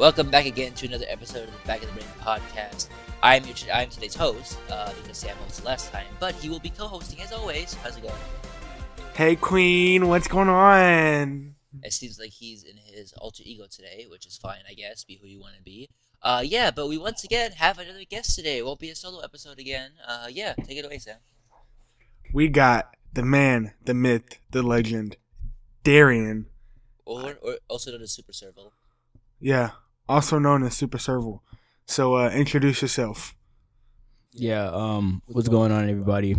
Welcome back again to another episode of the Back of the Brain podcast. I'm today's host, because Sam hosted last time, but he will be co-hosting as always. How's it going? Hey Queen, what's going on? It seems like he's in his alter ego today, which is fine, I guess. Be who you want to be. But we once again have another guest today. It won't be a solo episode again. Take it away, Sam. We got the man, the myth, the legend, Darien. Or also known as Super Serval. Yeah, also known as Super Serval. So introduce yourself. Yeah, what's going on, everybody?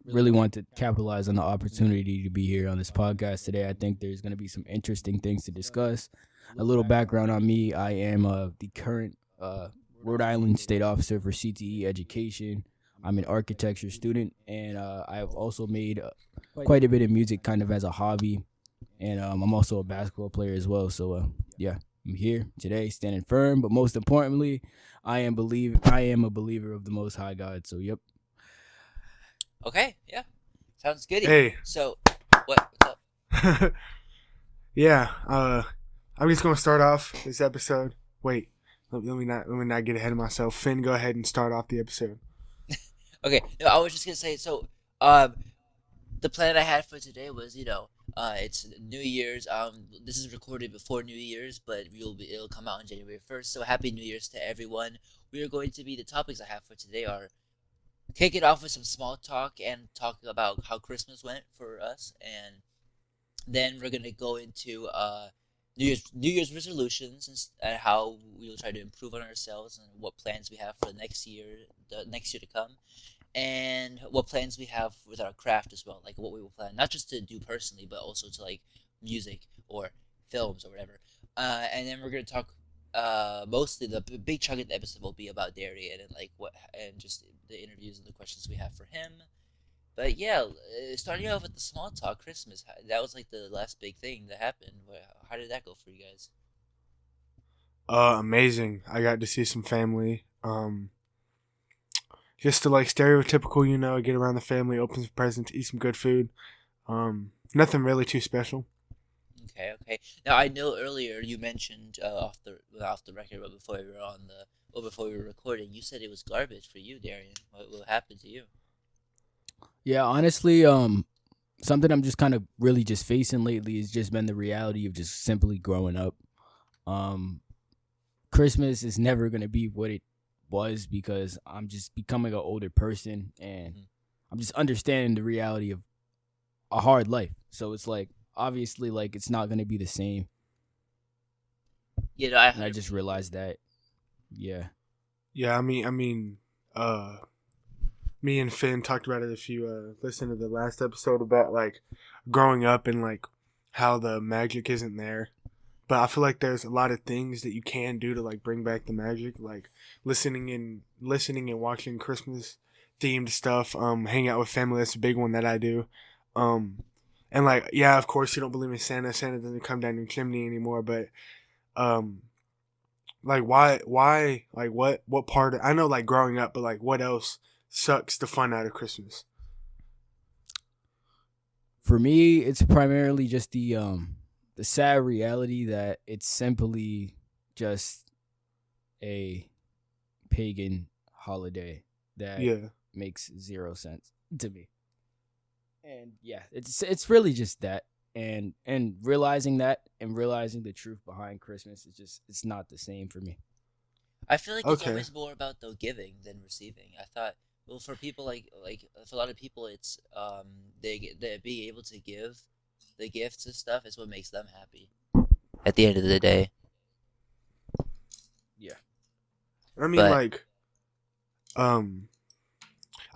Really want to capitalize on the opportunity to be here on this podcast today. I think there's going to be some interesting things to discuss. A little background on me: I am the current Rhode Island State Officer for CTE Education. I'm an architecture student, and I've also made quite a bit of music kind of as a hobby, and I'm also a basketball player as well. So, I'm here today, standing firm, but most importantly, I am a believer of the Most High God. So, yep. Okay, yeah, sounds good. Hey. So, what's up? Yeah, I'm just gonna start off this episode. Wait, let me not get ahead of myself. Finn, go ahead and start off the episode. Okay, no, I was just gonna say. So, the plan I had for today was, it's New Year's. This is recorded before New Year's, but it'll come out on January 1st. So happy New Year's to everyone. The topics I have for today are kick it off with some small talk and talk about how Christmas went for us, and then we're gonna go into New Year's resolutions and how we will try to improve on ourselves and what plans we have for the next year to come. And what plans we have with our craft as well, like what we will plan, not just to do personally, but also to like music or films or whatever. And then we're gonna talk. Mostly the big chunk of the episode will be about Darien and just the interviews and the questions we have for him. But yeah, starting off with the small talk, Christmas. That was like the last big thing that happened. How did that go for you guys? Amazing. I got to see some family. Just to like stereotypical, get around the family, open some presents, eat some good food. Nothing really too special. Okay. Now I know earlier you mentioned off the record, but before we were recording, you said it was garbage for you, Darien. What happened to you? Yeah, honestly, something I'm just kind of really just facing lately has just been the reality of just simply growing up. Christmas is never going to be what it was because I'm just becoming an older person and I'm just understanding the reality of a hard life. So it's like, obviously, like, it's not going to be the same. I just realized that. Yeah. Yeah, I mean, me and Finn talked about it if you listen to the last episode about like growing up and like how the magic isn't there. But I feel like there's a lot of things that you can do to like bring back the magic, like listening and watching Christmas themed stuff, hang out with family. That's a big one that I do. And like, yeah, of course you don't believe in Santa. Santa doesn't come down your chimney anymore, but like why like what part I know like growing up, but like what else sucks the fun out of Christmas? For me, it's primarily just the sad reality that it's simply just a pagan holiday that makes zero sense to me. And yeah, it's really just that, and realizing that and realizing the truth behind Christmas is it's not the same for me. I feel like it's always more about the giving than receiving. I thought, well, for people like for a lot of people, it's they being able to give the gifts and stuff is what makes them happy at the end of the day. Yeah, I mean, I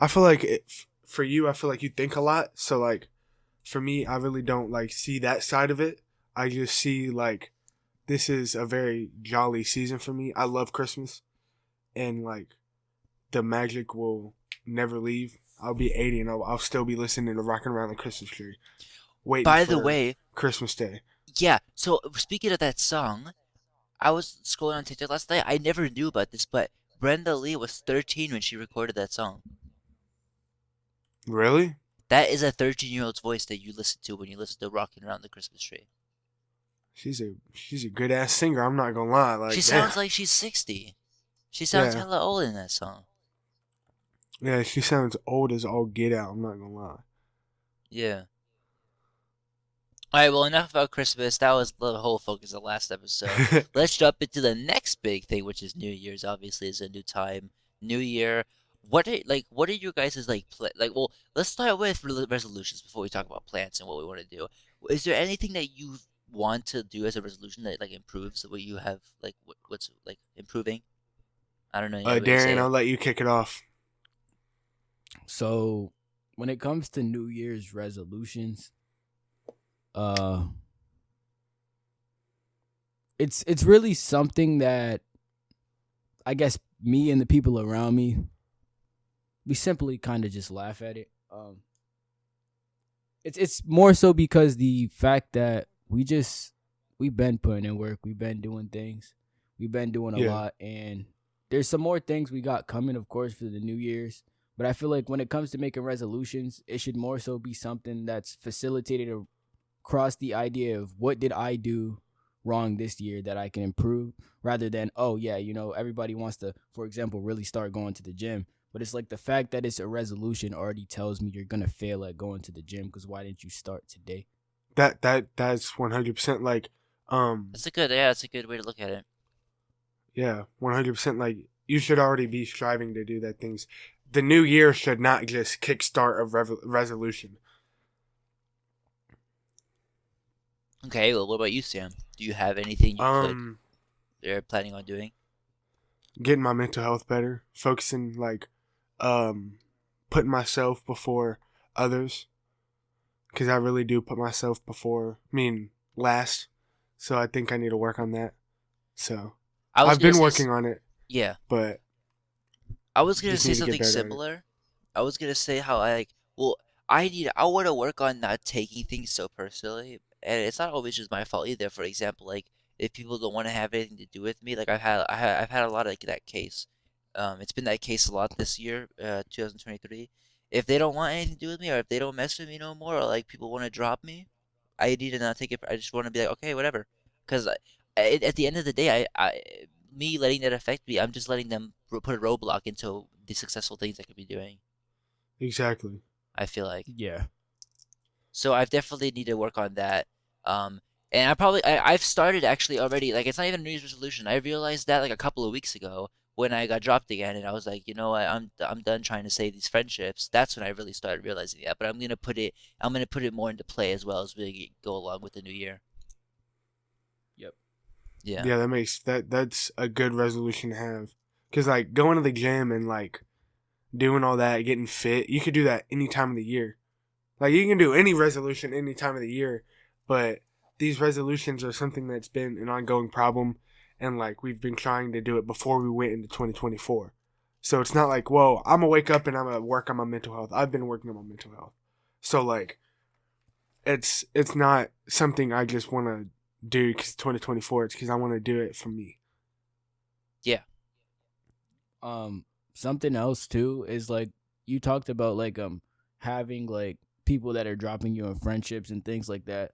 feel like for you, I feel like you think a lot. So like, for me, I really don't like see that side of it. I just see like, this is a very jolly season for me. I love Christmas, and like, the magic will never leave. I'll be 80 and I'll still be listening to Rockin' Around the Christmas Tree. By the way, Christmas Day. Yeah. So speaking of that song, I was scrolling on TikTok last night. I never knew about this, but Brenda Lee was 13 when she recorded that song. Really? That is a 13-year-old's voice that you listen to when you listen to Rockin' Around the Christmas Tree. she's a good ass singer. I'm not gonna lie. Like, She damn. sounds like she's 60. She sounds Yeah, hella old in that song. yeah. She sounds old as all get out. I'm not gonna lie. Yeah. Alright, well, enough about Christmas. That was the whole focus of the last episode. Let's jump into the next big thing, which is New Year's. Obviously, it's a new time, New Year. What are you guys' well, let's start with resolutions before we talk about plans and what we want to do. Is there anything that you want to do as a resolution that like improves what you have what's like improving? I don't know. Any way to say Darien, I'll it. let you kick it off. So when it comes to New Year's resolutions, uh, it's really something that I guess me and the people around me, we simply kind of just laugh at it. It's more so because the fact that we've been putting in work, we've been doing things, we've been doing a Yeah. lot, and there's some more things we got coming, of course, for the New Year's. But I feel like when it comes to making resolutions, it should more so be something that's facilitated across the idea of what did I do wrong this year that I can improve, rather than, oh yeah, everybody wants to, for example, really start going to the gym. But it's like the fact that it's a resolution already tells me you're gonna fail at going to the gym, because why didn't you start today? That's 100% like That's a good way to look at it. yeah, 100% like you should already be striving to do that things. The new year should not just kickstart a resolution. Okay, well, what about you, Sam? Do you have anything you're planning on doing? Getting my mental health better, focusing like putting myself before others, because I really do put myself last. So I think I need to work on that. So I've been working on it, Yeah. but I was gonna just say need to get something better at it. similar. I was gonna say how I want to work on not taking things so personally, and it's not always just my fault either. For example, like if people don't want to have anything to do with me, like I've had a lot of that case. It's been that case a lot this year, 2023. If they don't want anything to do with me, or if they don't mess with me no more, or like people want to drop me, I need to not take it. I just want to be like, okay, whatever. Because at the end of the day, me letting that affect me, I'm just letting them put a roadblock into the successful things I could be doing. Exactly. I feel like. Yeah. So I definitely need to work on that. And I've started actually already. Like it's not even a New Year's resolution. I realized that like a couple of weeks ago when I got dropped again, and I was like, you know what, I'm done trying to save these friendships. That's when I really started realizing that. But I'm gonna put it more into play as well as we go along with the new year. Yep. Yeah. Yeah, that's a good resolution to have. Cause like going to the gym and like doing all that, getting fit, you could do that any time of the year. Like you can do any resolution any time of the year, but these resolutions are something that's been an ongoing problem, and like we've been trying to do it before we went into 2024. So it's not like, whoa, I'm gonna wake up and I'm gonna work on my mental health. I've been working on my mental health. So like, it's not something I just want to do because 2024. It's because I want to do it for me. Yeah. Something else too is like you talked about like having like people that are dropping you in friendships and things like that.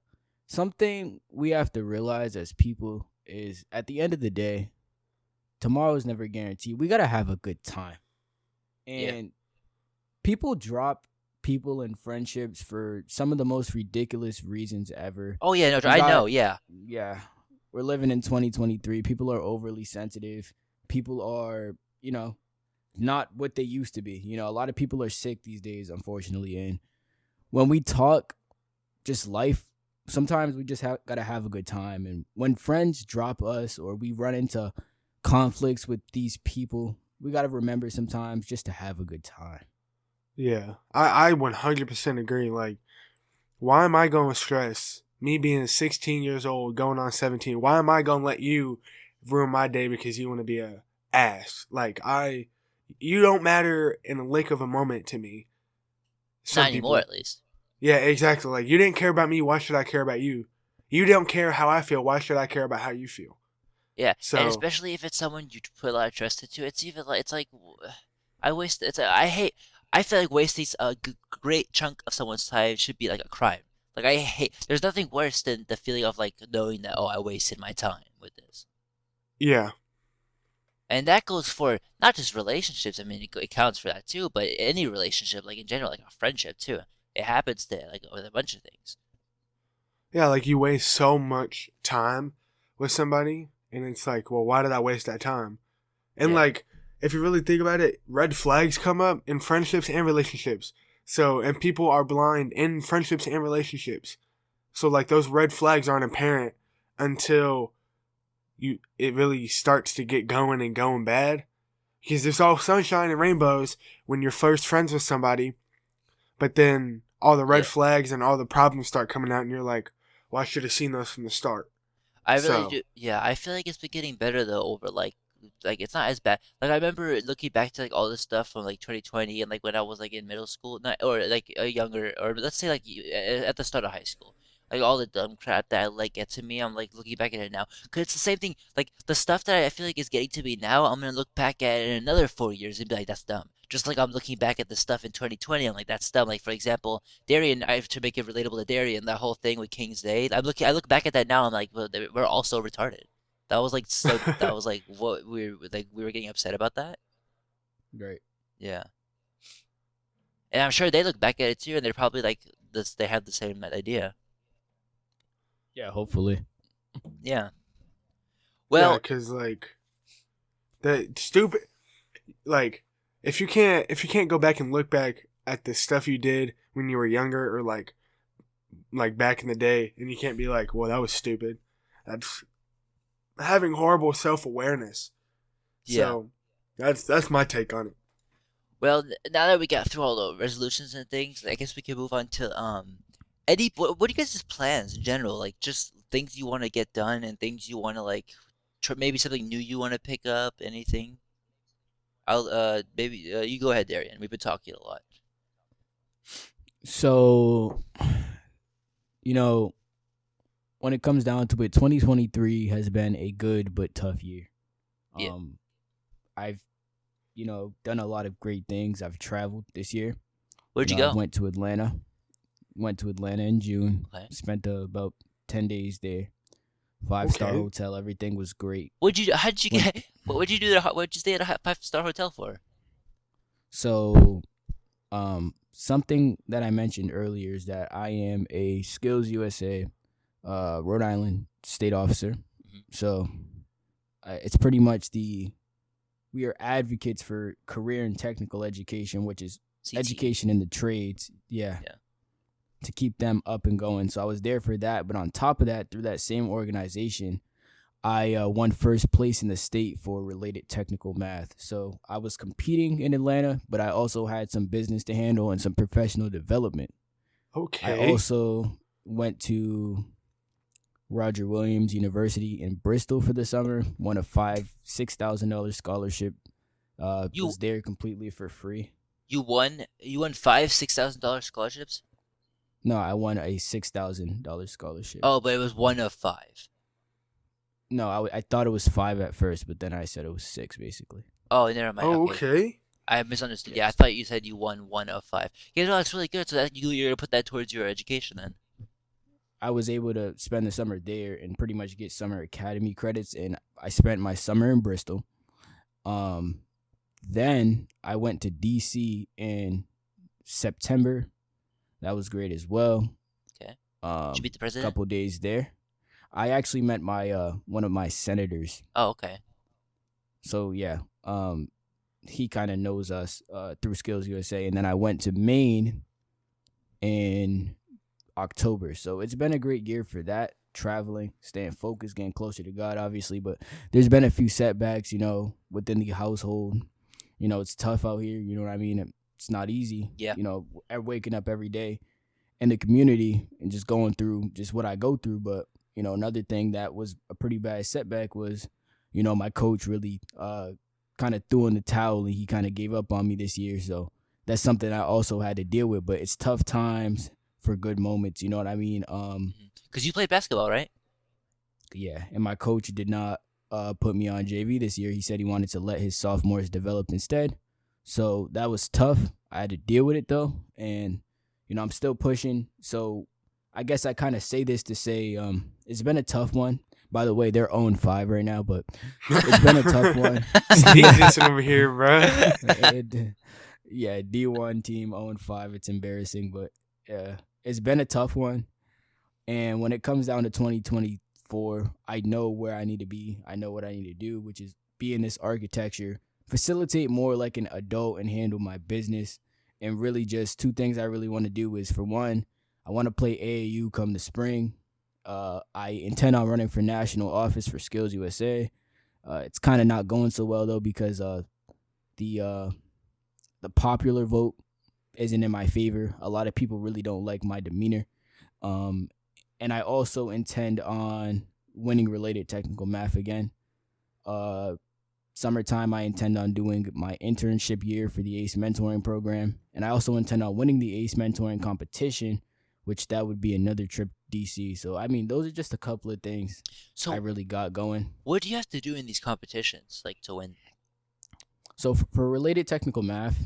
Something we have to realize as people is at the end of the day, tomorrow is never guaranteed. We gotta have a good time. And people drop people in friendships for some of the most ridiculous reasons ever. Oh yeah, no, We got- know. Yeah. Yeah. We're living in 2023. People are overly sensitive. People are, not what they used to be. A lot of people are sick these days, unfortunately. And when we talk just life, sometimes we just gotta have a good time. And when friends drop us or we run into conflicts with these people, we gotta remember sometimes just to have a good time. Yeah, I 100% agree. Like, why am I going to stress? Me being 16 years old, going on 17, why am I going to let you ruin my day because you want to be a ass? Like, you don't matter in a lick of a moment to me. Not anymore, at least. Yeah, exactly. Like, you didn't care about me, why should I care about you? You don't care how I feel, why should I care about how you feel? Yeah, So, and especially if it's someone you put a lot of trust into, it's even like I feel like wasting a great chunk of someone's time should be like a crime. Like I hate. There's nothing worse than the feeling of like knowing that I wasted my time with this. Yeah. And that goes for not just relationships. I mean, it counts for that too. But any relationship, like in general, like a friendship too, it happens to like with a bunch of things. Yeah, like you waste so much time with somebody, and it's like, well, why did I waste that time? And Yeah. like, if you really think about it, red flags come up in friendships and relationships. So, and people are blind in friendships and relationships. So, like, those red flags aren't apparent until it really starts to get going and going bad. Because there's all sunshine and rainbows when you're first friends with somebody, but then all the red Yeah. flags and all the problems start coming out, and you're like, well, I should have seen those from the start. I really So, do. Yeah, I feel like it's been getting better though over like it's not as bad. Like I remember looking back to like all this stuff from like 2020 and like when I was like in middle school, not or like a younger or let's say like at the start of high school. Like all the dumb crap that like get to me, I'm like looking back at it now. 'Cause it's the same thing. Like the stuff that I feel like is getting to me now, I'm gonna look back at it in another 4 years and be like, that's dumb. Just like I'm looking back at the stuff in 2020, I'm like, that's dumb. Like for example, Darien, I have to make it relatable to Darien, that whole thing with King's Day. I look back at that now, I'm like, well, we're all so retarded. That was like so. That was like what we were getting upset about that. Right. Yeah, and I'm sure they look back at it too, and they're probably like this. They have the same idea. Yeah, hopefully. Yeah. yeah, Well, because like the stupid, like if you can't go back and look back at the stuff you did when you were younger or like back in the day, and you can't be like, well, that was stupid. That's having horrible self-awareness. yeah. So that's my take on it. Well, now that we got through all the resolutions and things, I guess we can move on to Eddie. What are you guys' plans in general? Like just things you want to get done and things you want to like, maybe something new you want to pick up. Anything? I'll maybe you go ahead, Darian. We've been talking a lot. So, you know, when it comes down to it, 2023 has been a good but tough year. Yeah. I've, done a lot of great things. I've traveled this year. Where'd you I go? went to Atlanta. Went to Atlanta in June. Okay. Spent about 10 days there. 5-star Okay. hotel. Everything was great. How did you get? What'd you do? What'd you stay at a 5-star hotel for? So, something that I mentioned earlier is that I am a Skills USA, Rhode Island state officer. Mhm. So, it's pretty much we are advocates for career and technical education, which is CT. education in the trades. Yeah. Yeah. To keep them up and going. So I was there for that. But on top of that, through that same organization, I won first place in the state for related technical math. So I was competing in Atlanta, but I also had some business to handle and some professional development. Okay. I also went to Roger Williams University in Bristol for the summer. Won a $6,000 scholarship. Was there completely for free. You won 5 $6,000 scholarships. No, I won a $6,000 scholarship. Oh, but it was one of 5. No, I thought it was 5 at first, but then I said it was 6, basically. Oh, never mind. Oh, Okay. okay. I misunderstood. Yeah, I Yes. thought you said you won one of 5. Yeah, no, that's really good. So that you're gonna put that towards your education then. I was able to spend the summer there and pretty much get summer academy credits, and I spent my summer in Bristol. Then I went to DC in September. That was great as well. Okay. Did you meet the president? Couple days there. I actually met my one of my senators. Oh, okay. So yeah, he kind of knows us through Skills USA, and then I went to Maine in October. So it's been a great year for that, traveling, staying focused, getting closer to God, obviously. But there's been a few setbacks, within the household. It's tough out here. You know what I mean? It's not easy. Yeah. Waking up every day in the community and just going through just what I go through. But another thing that was a pretty bad setback was, my coach really kind of threw in the towel and he kind of gave up on me this year. So that's something I also had to deal with. But it's tough times for good moments. You know what I mean? Because you played basketball, right? Yeah. And my coach did not put me on JV this year. He said he wanted to let his sophomores develop instead. So that was tough. I had to deal with it though. And, I'm still pushing. So I guess I kind of say this to say it's been a tough one. By the way, they're 0-5 right now, but it's been a tough one. Sneak this over here, bro. Yeah, D1 team 0-5. It's embarrassing, but it's been a tough one. And when it comes down to 2024, I know where I need to be. I know what I need to do, which is be in this architecture, facilitate more like an adult and handle my business. And really just two things I really want to do is, for one, I want to play AAU come the spring. I intend on running for national office for Skills USA. It's kind of not going so well, though, because the popular vote isn't in my favor. A lot of people really don't like my demeanor. And I also intend on winning related technical math again. Summertime, I intend on doing my internship year for the ACE mentoring program. And I also intend on winning the ACE mentoring competition, which that would be another trip to DC. So, I mean, those are just a couple of things I really got going. What do you have to do in these competitions, like, to win? So, for related technical math,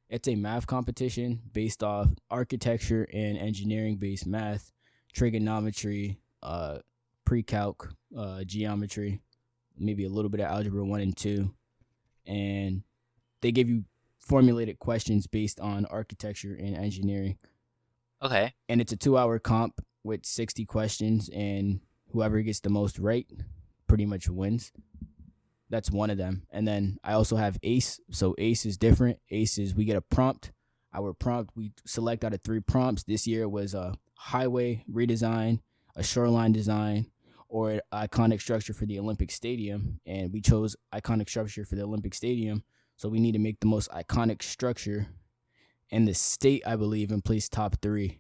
it's a math competition based off architecture and engineering-based math, trigonometry, pre-calc, geometry, maybe a little bit of algebra 1 and 2. And they give you formulated questions based on architecture and engineering. Okay. And it's a 2-hour comp with 60 questions, and whoever gets the most right pretty much wins. That's one of them. And then I also have ACE. So ACE is different. ACE is we get a prompt. Our prompt, we select out of 3 prompts. This year was a highway redesign, a shoreline design, or an iconic structure for the Olympic Stadium. And we chose iconic structure for the Olympic Stadium. So we need to make the most iconic structure in the state, I believe, and place top 3.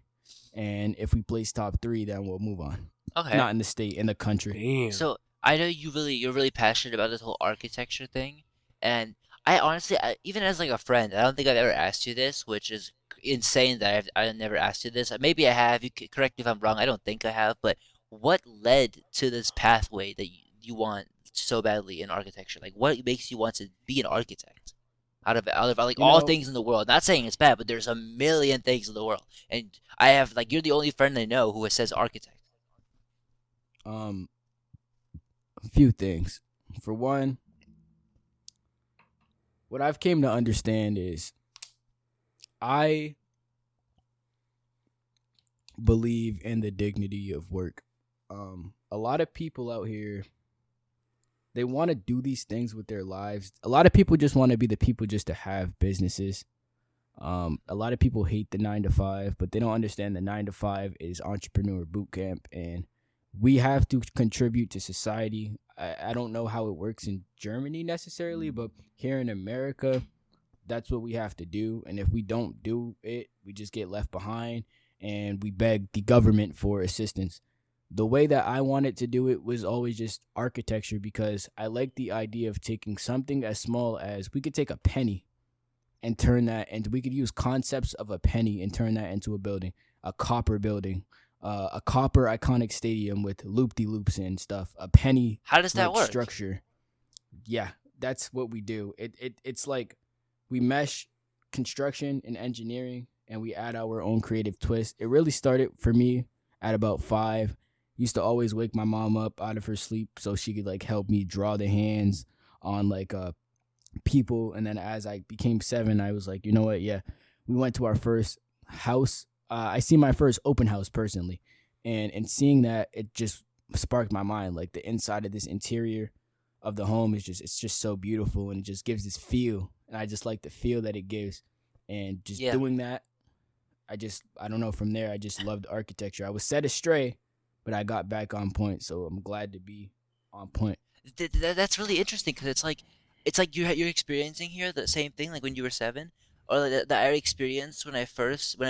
And if we place top 3, then we'll move on. Okay. Not in the state, in the country. Damn. So I know you're really passionate about this whole architecture thing, and I honestly, even as like a friend, I don't think I've ever asked you this, which is insane that I've never asked you this. Maybe I have. You correct me if I'm wrong. I don't think I have. But what led to this pathway that you want so badly in architecture? Like, what makes you want to be an architect? Out of like all things in the world. Not saying it's bad, but there's a million things in the world, and I have like you're the only friend I know who says architect. A few things. For one, what I've came to understand is I believe in the dignity of work. A lot of people out here, they want to do these things with their lives. A lot of people just want to be the people just to have businesses. A lot of people hate the 9-to-5, but they don't understand the 9-to-5 is entrepreneur boot camp, and we have to contribute to society. I don't know how it works in Germany necessarily, but here in America, that's what we have to do. And if we don't do it, we just get left behind and we beg the government for assistance. The way that I wanted to do it was always just architecture, because I like the idea of taking something as small as we could take a penny and turn that, and we could use concepts of a penny and turn that into a building, a copper building, a copper iconic stadium with loop-de-loops and stuff, a penny. How does that work? Structure. Yeah, that's what we do. It's like we mesh construction and engineering, and we add our own creative twist. It really started for me at about 5. Used to always wake my mom up out of her sleep so she could like help me draw the hands on like people. And then as I became 7, I was like, you know what? Yeah, we went to our first house. I see my first open house personally, and seeing that, it just sparked my mind. Like the inside of this interior of the home is it's just so beautiful, and it just gives this feel, and I just like the feel that it gives, and just doing that, I don't know, from there I just loved architecture. I was set astray, but I got back on point, so I'm glad to be on point. That's really interesting, because it's like you're experiencing here the same thing like when you were 7, or like that I experienced when I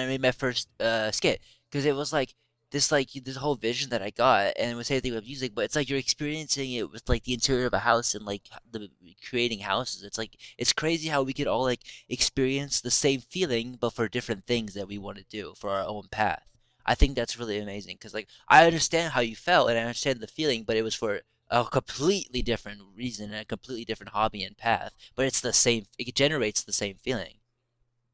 made my first skit, because it was like this whole vision that I got, and it was the same thing with music, but it's like you're experiencing it with like the interior of a house and like the creating houses. It's like it's crazy how we could all like experience the same feeling, but for different things that we want to do for our own path. I think that's really amazing, because like I understand how you felt and I understand the feeling, but it was for a completely different reason and a completely different hobby and path, but it's the same. It generates the same feeling.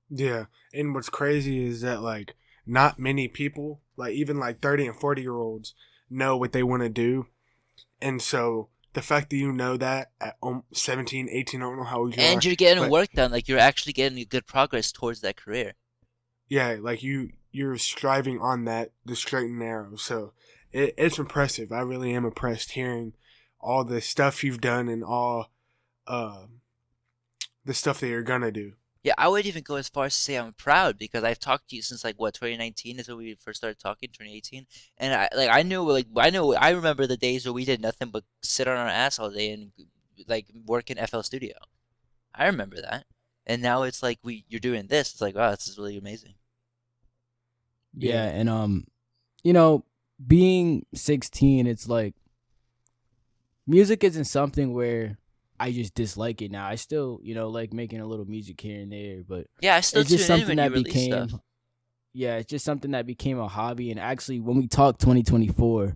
Yeah, and what's crazy is that like not many people, like even like 30 and 40-year-olds, know what they want to do. And so the fact that you know that at 17, 18, I don't know how old you And are, you're getting but work done. Like you're actually getting a good progress towards that career. yeah, like you're striving on that the straight and narrow. So it's impressive. I really am impressed hearing all the stuff you've done and all uh, the stuff that you're gonna do. Yeah, I would even go as far as to say I'm proud because I've talked to you since like what 2019 is when we first started talking, 2018, and I remember the days where we did nothing but sit on our ass all day and like work in FL Studio. I remember that, and now it's like you're doing this. It's like wow, this is really amazing. Yeah, Yeah. and you know, being 16, it's like music isn't something where I just dislike it now. I still, like making a little music here and there, but Yeah, I still it's just tune in something when you that release became, stuff. yeah, it's just something that became a hobby. And actually, when we talk 2024,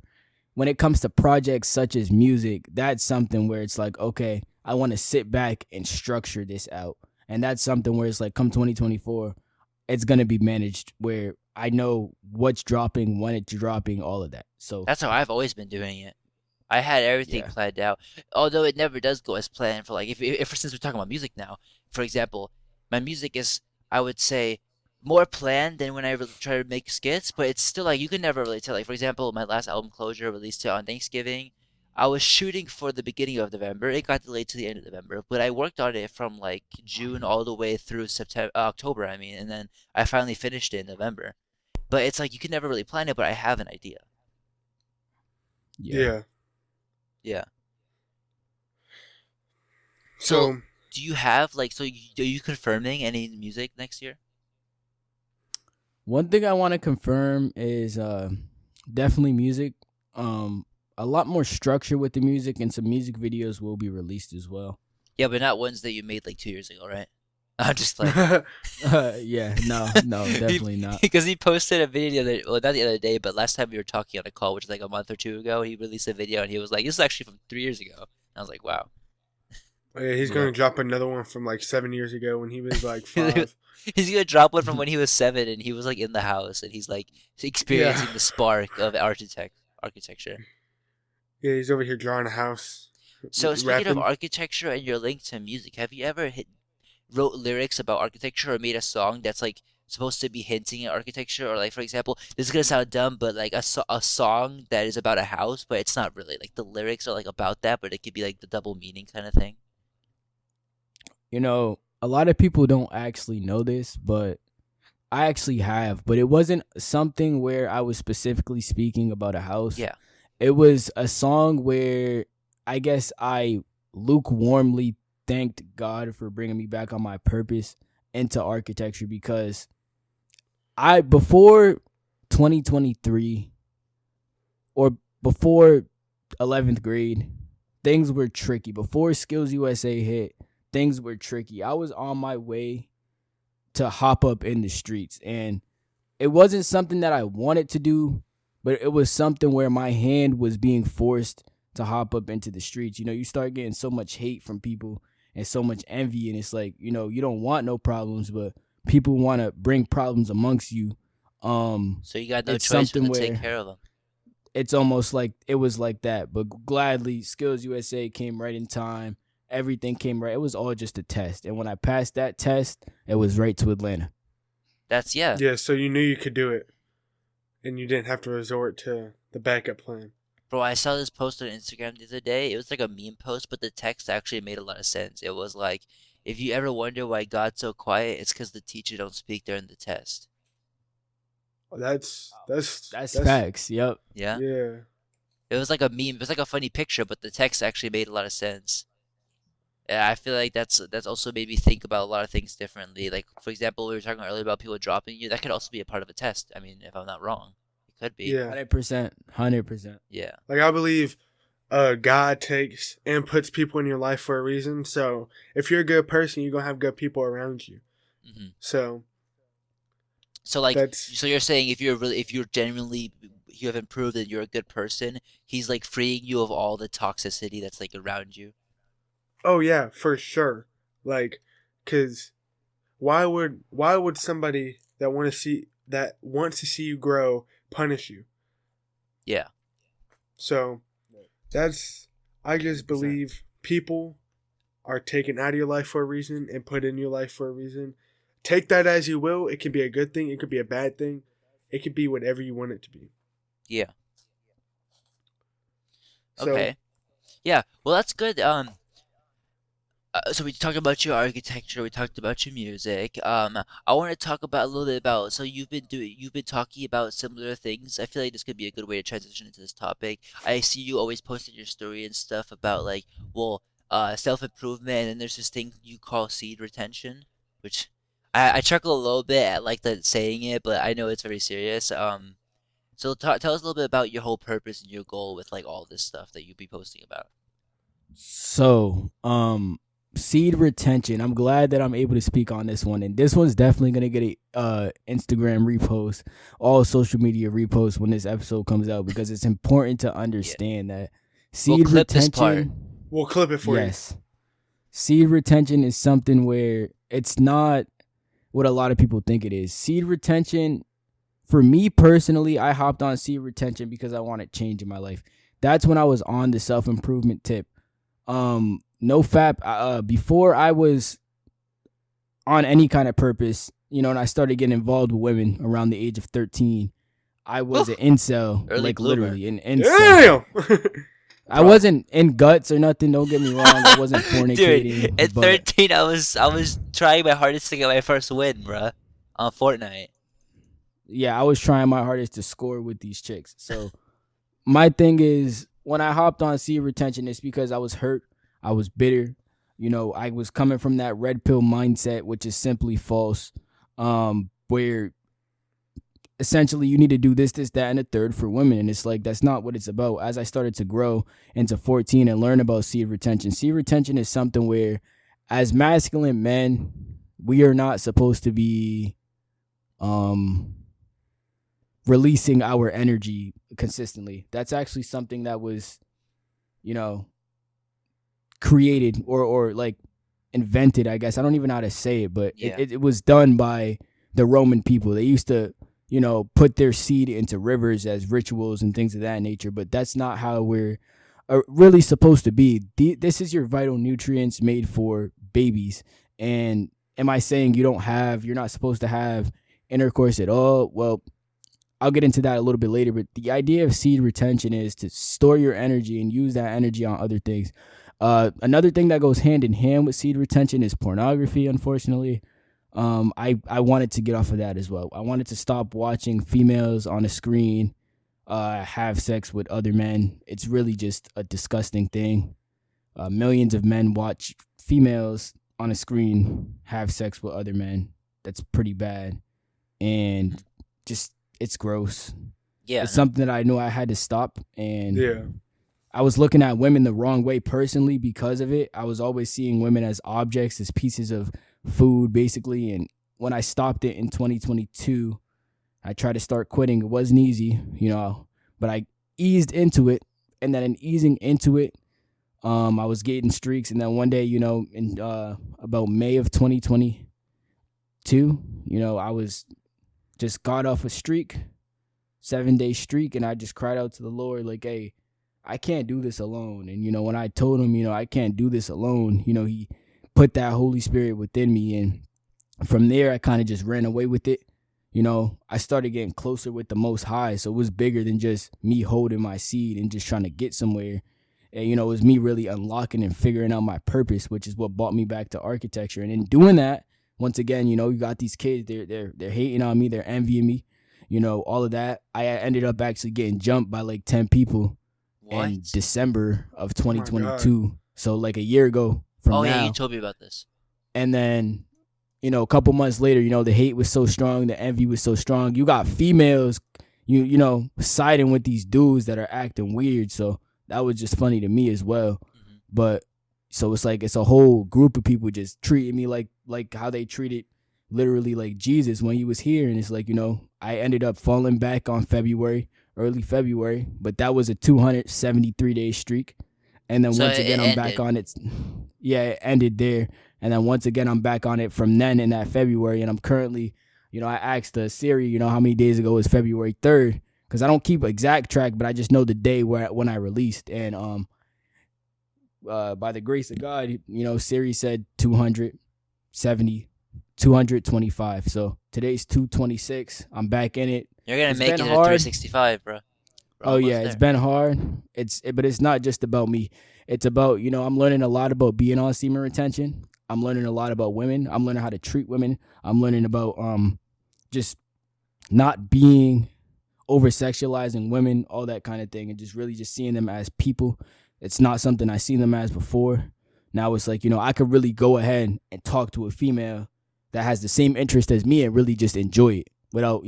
when it comes to projects such as music, that's something where it's like, okay, I want to sit back and structure this out. And that's something where it's like, come 2024, it's going to be managed where I know what's dropping, when it's dropping, all of that. So, That's how I've always been doing it. I had everything yeah. planned out, although it never does go as planned. For like, if since we're talking about music now, for example, my music is, I would say, more planned than when I really try to make skits. But it's still like you can never really tell. Like for example, my last album Closure released it on Thanksgiving. I was shooting for the beginning of November. It got delayed to the end of November, but I worked on it from like June all the way through September, October. I mean, and then I finally finished it in November. But it's like you can never really plan it, but I have an idea. Yeah. Yeah. Yeah. So, So do you have like are you confirming any music next year? One thing I want to confirm is definitely music. A lot more structure with the music, and some music videos will be released as well. Yeah, but not ones that you made like 2 years ago, right? I'm just like Yeah, no, definitely not. because he posted a video well, not the other day, but last time we were talking on a call, which is like a month or two ago, he released a video and he was like, "This is actually from 3 years ago." And I was like, "Wow." yeah, he's Yeah, gonna drop another one from like 7 years ago when he was like 5. He's gonna drop one from when he was 7 and he was like in the house and he's like Yeah. experiencing the spark of architecture. Yeah, he's over here drawing a house, So speaking of rapping. architecture and your link to music, have you ever wrote lyrics about architecture or made a song that's like supposed to be hinting at architecture? Or like for example, this is gonna sound dumb, but like a song that is about a house, but it's not really like the lyrics are like about that, but it could be like the double meaning kind of thing. a lot of people don't actually know this, but I actually have. But it wasn't something where I was specifically speaking about a house. Yeah. It was a song where I guess I lukewarmly thanked God for bringing me back on my purpose into architecture, because before 2023, or before 11th grade, things were tricky. Before Skills USA hit, things were tricky. I was on my way to hop up in the streets, and it wasn't something that I wanted to do, but it was something where my hand was being forced to hop up into the streets. You start getting so much hate from people and so much envy, and it's like, you don't want no problems, but people want to bring problems amongst you. So you got no It's choice but something to take where care of them. it's almost like it was like that, but gladly Skills USA came right in time. Everything came right. It was all just a test, and when I passed that test, it was right to Atlanta. That's yeah. Yeah, so you knew you could do it, and you didn't have to resort to the backup plan. Bro, I saw this post on Instagram the other day. It was like a meme post, but the text actually made a lot of sense. It was like, if you ever wonder why God's so quiet, it's because the teacher don't speak during the test. That's Facts. Yep. Yeah? yeah. It was like a meme. It was like a funny picture, but the text actually made a lot of sense. Yeah, I feel like that's also made me think about a lot of things differently. Like, for example, we were talking earlier about people dropping you. That could also be a part of a test. I mean, if I'm not wrong, it could be. Yeah. 100%. 100%. Yeah. Like I believe God takes and puts people in your life for a reason. So if you're a good person, you're gonna have good people around you. hmm So So like, that's so you're saying if you're genuinely, you have improved and you're a good person, he's like freeing you of all the toxicity that's like around you. oh yeah, for sure. Like, cause why would somebody that wants to see you grow punish you. Yeah. So I just believe people are taken out of your life for a reason and put in your life for a reason. Take that as you will. It can be a good thing. It could be a bad thing. It could be whatever you want it to be. Yeah. So, Okay. Yeah. Well, that's good. So we talked about your architecture. We talked about your music. I want to talk about a little bit about. So you've been talking about similar things. I feel like this could be a good way to transition into this topic. I see you always posting your story and stuff about like, well, self-improvement, and then there's this thing you call seed retention, which I chuckle a little bit at like the saying it, but I know it's very serious. So tell us a little bit about your whole purpose and your goal with like all this stuff that you be posting about. So, seed retention. I'm glad that I'm able to speak on this one, and this one's definitely gonna get a Instagram repost, all social media reposts when this episode comes out, because it's important to understand that seed We'll clip this part. retention. we'll clip it for you. Yes, seed retention is something where it's not what a lot of people think it is. Seed retention, for me personally, I hopped on seed retention because I wanted change in my life. That's when I was on the self-improvement tip. No fap. Before I was on any kind of purpose, and I started getting involved with women around the age of 13. I was an incel, Early like bloomer. literally an incel. Damn! I wasn't in guts or nothing. Don't get me wrong. I wasn't fornicating. Dude, at but 13, I was trying my hardest to get my first win, bruh, on Fortnite. yeah, I was trying my hardest to score with these chicks. So my thing is, when I hopped on seed retention, it's because I was hurt. I was bitter. I was coming from that red pill mindset, which is simply false, where essentially you need to do this, that, and the third for women. And it's like, that's not what it's about. As I started to grow into 14 and learn about seed retention is something where, as masculine men, we are not supposed to be releasing our energy consistently. That's actually something that was, created or like invented, I guess. I don't even know how to say it, but Yeah. it was done by the Roman people. They used to, put their seed into rivers as rituals and things of that nature, but that's not how we're really supposed to be. This is your vital nutrients made for babies. And am I saying you're not supposed to have intercourse at all? Well, I'll get into that a little bit later, but the idea of seed retention is to store your energy and use that energy on other things. Another thing that goes hand in hand with seed retention is pornography, unfortunately. I wanted to get off of that as well. I wanted to stop watching females on a screen have sex with other men. It's really just a disgusting thing. Millions of men watch females on a screen have sex with other men. That's pretty bad. And just, it's gross. Yeah. It's something that I knew I had to stop. And Yeah. I was looking at women the wrong way personally because of it. I was always seeing women as objects, as pieces of food, basically. And when I stopped it in 2022, I tried to start quitting. It wasn't easy, but I eased into it. And then in easing into it, I was getting streaks. And then one day, in about May of 2022, I was just got off a streak, 7-day streak. And I just cried out to the Lord, like, hey, I can't do this alone. And, when I told him, I can't do this alone, he put that Holy Spirit within me. And from there, I kind of just ran away with it. I started getting closer with the Most High. So it was bigger than just me holding my seed and just trying to get somewhere. And, it was me really unlocking and figuring out my purpose, which is what brought me back to architecture. And in doing that, once again, you got these kids, they're hating on me, they're envying me, all of that. I ended up actually getting jumped by like 10 people. What? In December of 2022. So like a year ago from now. Yeah, you told me about this. And then, a couple months later, the hate was so strong, the envy was so strong. You got females, siding with these dudes that are acting weird. So that was just funny to me as well. Mm-hmm. But so it's like it's a whole group of people just treating me like how they treated literally like Jesus when he was here. And it's like, I ended up falling back on early February, but that was a 273-day streak. And then once again, I'm back on it. Yeah, it ended there. And then once again, I'm back on it from then in that February. And I'm currently I asked Siri, how many days ago was February 3rd, because I don't keep exact track, but I just know the day when I released. And by the grace of God, Siri said 270, 225. So today's 226. I'm back in it. You're gonna It's make it been to hard. 365, bro. Oh yeah, it's been hard. But it's not just about me. It's about, I'm learning a lot about being on semen retention. I'm learning a lot about women. I'm learning how to treat women. I'm learning about just not being over sexualizing women, all that kind of thing, and just really just seeing them as people. It's not something I seen them as before. Now it's like, I could really go ahead and talk to a female that has the same interest as me and really just enjoy it without,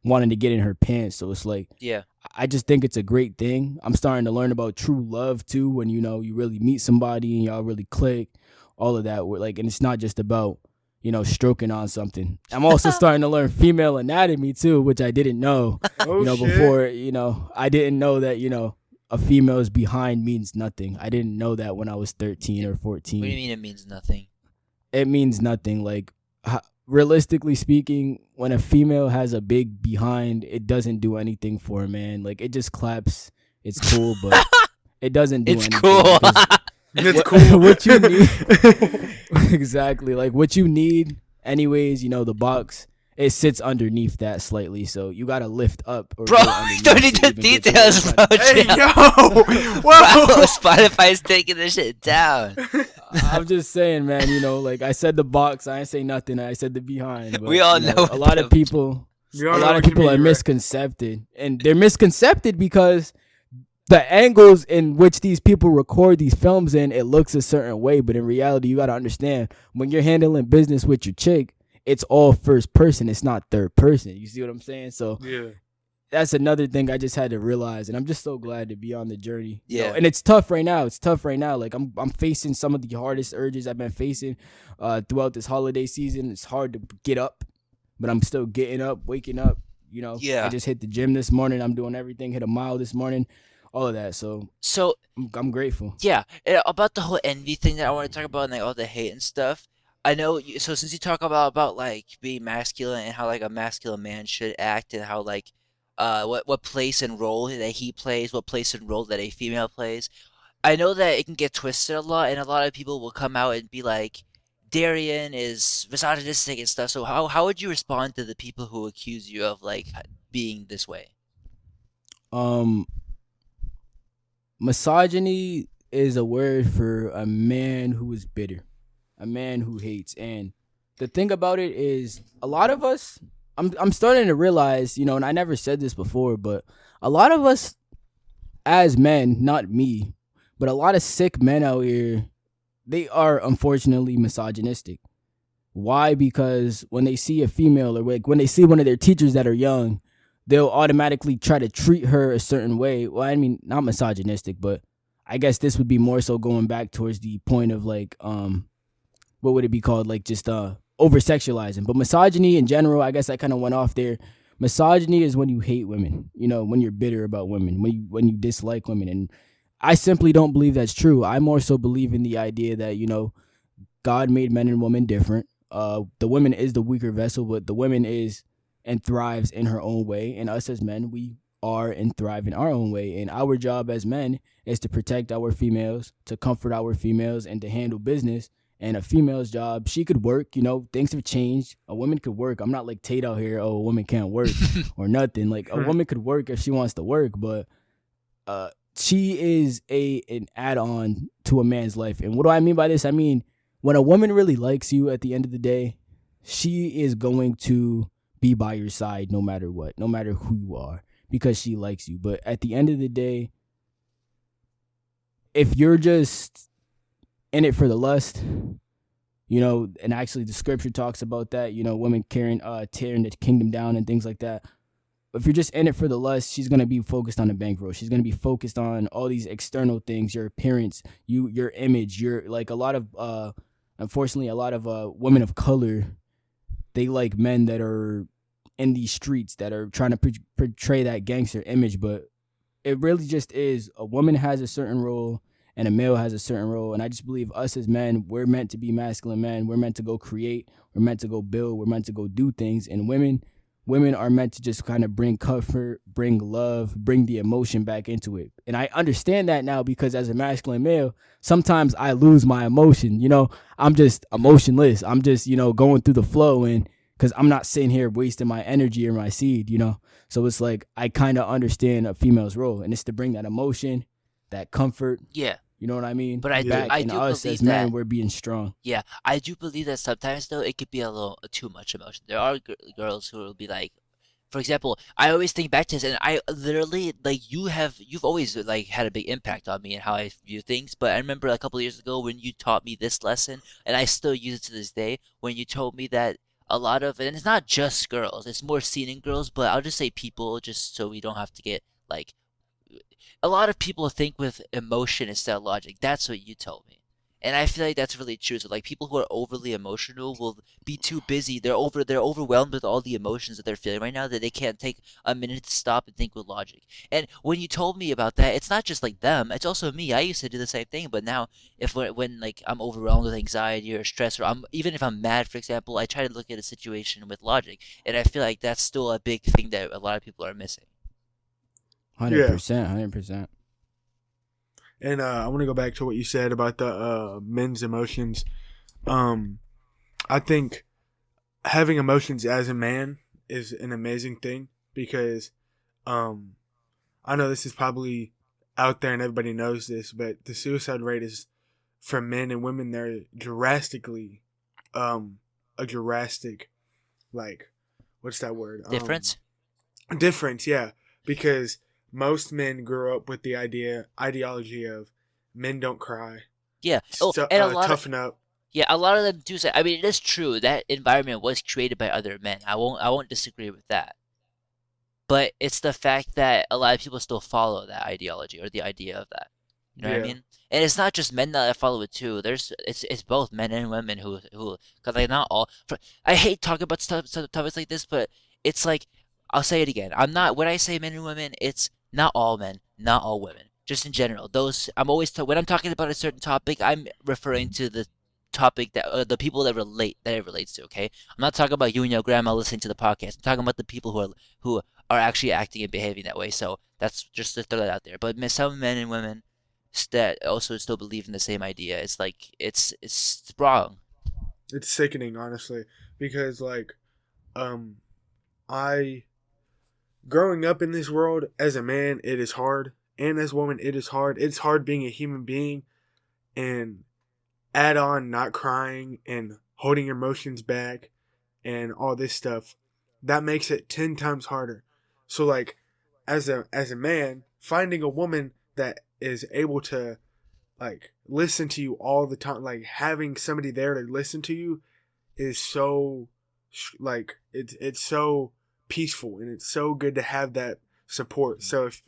wanting to get in her pants. So it's like, yeah, I just think it's a great thing. I'm starting to learn about true love too, when you really meet somebody and y'all really click, all of that. And it's not just about stroking on something. I'm also starting to learn female anatomy too, which I didn't know. Before, I didn't know that a female's behind means nothing. I didn't know that when I was 13 or 14. What do you mean it means nothing? It means nothing. Like, realistically speaking, when a female has a big behind, it doesn't do anything for a man. Like, it just claps. It's cool, but it doesn't do anything. Cool. It's cool. What you need. Exactly. Like, what you need, anyways, the box, it sits underneath that slightly. So you got to lift up. Or bro, you don't need the details, bro. Hey, yo. Whoa. Bro, Spotify's taking this shit down. I'm just saying, man, like I said the box, I ain't say nothing. I said the behind. But, we all know. A lot of people are misconcepted. And they're misconcepted because the angles in which these people record these films in, it looks a certain way. But in reality, you got to understand, when you're handling business with your chick, it's all first person. It's not third person. You see what I'm saying? So yeah, that's another thing I just had to realize, and I'm just so glad to be on the journey. Yeah, and it's tough right now. Like I'm facing some of the hardest urges I've been facing throughout this holiday season. It's hard to get up, but I'm still getting up, waking up. Yeah. I just hit the gym this morning. I'm doing everything. Hit a mile this morning. All of that. So I'm grateful. Yeah, about the whole envy thing that I want to talk about, and like all the hate and stuff. I know. So since you talk about like being masculine and how like a masculine man should act, and how like what place and role that he plays, what place and role that a female plays, I know that it can get twisted a lot, and a lot of people will come out and be like, Darien is misogynistic and stuff. So how would you respond to the people who accuse you of like being this way? Misogyny is a word for a man who is bitter, a man who hates. And the thing about it is, a lot of us, I'm starting to realize, and I never said this before, but a lot of us as men, not me, but a lot of sick men out here, they are unfortunately misogynistic. Why? Because when they see a female, or like when they see one of their teachers that are young, they'll automatically try to treat her a certain way. Well, I mean, not misogynistic, but I guess this would be more so going back towards the point of like, what would it be called? Like just over-sexualizing. But misogyny in general, I guess I kind of went off there. Misogyny is when you hate women, when you're bitter about women, when you dislike women. And I simply don't believe that's true. I more so believe in the idea that, God made men and women different. The woman is the weaker vessel, but the woman is and thrives in her own way. And us as men, we are and thrive in our own way. And our job as men is to protect our females, to comfort our females, and to handle business. And a female's job, she could work, things have changed. A woman could work. I'm not like Tate out here, a woman can't work or nothing. Like, a woman could work if she wants to work, but she is an add-on to a man's life. And what do I mean by this? I mean, when a woman really likes you, at the end of the day, she is going to be by your side no matter what, no matter who you are, because she likes you. But at the end of the day, if you're just in it for the lust, and actually the scripture talks about that, women tearing the kingdom down and things like that. If you're just in it for the lust, she's going to be focused on the bankroll. She's going to be focused on all these external things, your appearance, your image, like a lot of, unfortunately, a lot of women of color, they like men that are in these streets that are trying to portray that gangster image. But it really just is, a woman has a certain role and a male has a certain role. And I just believe us as men, we're meant to be masculine men. We're meant to go create. We're meant to go build. We're meant to go do things. And women are meant to just kind of bring comfort, bring love, bring the emotion back into it. And I understand that now because as a masculine male, sometimes I lose my emotion. I'm just emotionless. I'm just, going through the flow, and because I'm not sitting here wasting my energy or my seed. So it's like I kind of understand a female's role, and it's to bring that emotion, that comfort. Yeah. You know what I mean? But I Back do us believe as men, that. we're being strong. Yeah, I do believe that sometimes though it could be a little too much emotion. There are girls who will be like, for example, I always think back to this, and I literally like you've always like had a big impact on me and how I view things. But I remember a couple of years ago when you taught me this lesson, and I still use it to this day. When you told me that a lot of, and it's not just girls, it's more seen in girls, but I'll just say people, just so we don't have to get like a lot of people think with emotion instead of logic. That's what you told me. And I feel like that's really true. So like people who are overly emotional will be too busy. They're overwhelmed with all the emotions that they're feeling right now that they can't take a minute to stop and think with logic. And when you told me about that, it's not just like them, it's also me. I used to do the same thing, but now if when like I'm overwhelmed with anxiety or stress, or even if I'm mad, for example, I try to look at a situation with logic. And I feel like that's still a big thing that a lot of people are missing. 100%, 100%. And I want to go back to what you said about the men's emotions. I think having emotions as a man is an amazing thing because I know this is probably out there and everybody knows this, but the suicide rate is for men and women, they're drastically a drastic, like, what's that word? Difference? Difference, yeah. Because most men grew up with the ideology of men don't cry. Yeah. Oh, and a lot toughen up. Yeah, a lot of them do say. I mean, it is true that environment was created by other men. I won't disagree with that. But it's the fact that a lot of people still follow that ideology or the idea of that. You know what I mean? And it's not just men that follow it too. It's both men and women who because like not all. I hate talking about topics like this, but it's like I'll say it again. I'm not when I say men and women, it's not all men, not all women. Just in general, those I'm always when I'm talking about a certain topic, I'm referring to the topic that the people that it relates to. Okay, I'm not talking about you and your grandma listening to the podcast. I'm talking about the people who are actually acting and behaving that way. So that's just to throw that out there. But some men and women that also still believe in the same idea. It's like it's wrong. It's sickening, honestly, because like, I growing up in this world as a man, it is hard, and as a woman, it is hard. It's hard being a human being, and add on not crying and holding your emotions back, and all this stuff. That makes it 10 times harder. So like, as a man, finding a woman that is able to like listen to you all the time, like having somebody there to listen to you, is so like it's so peaceful, and it's so good to have that support. So if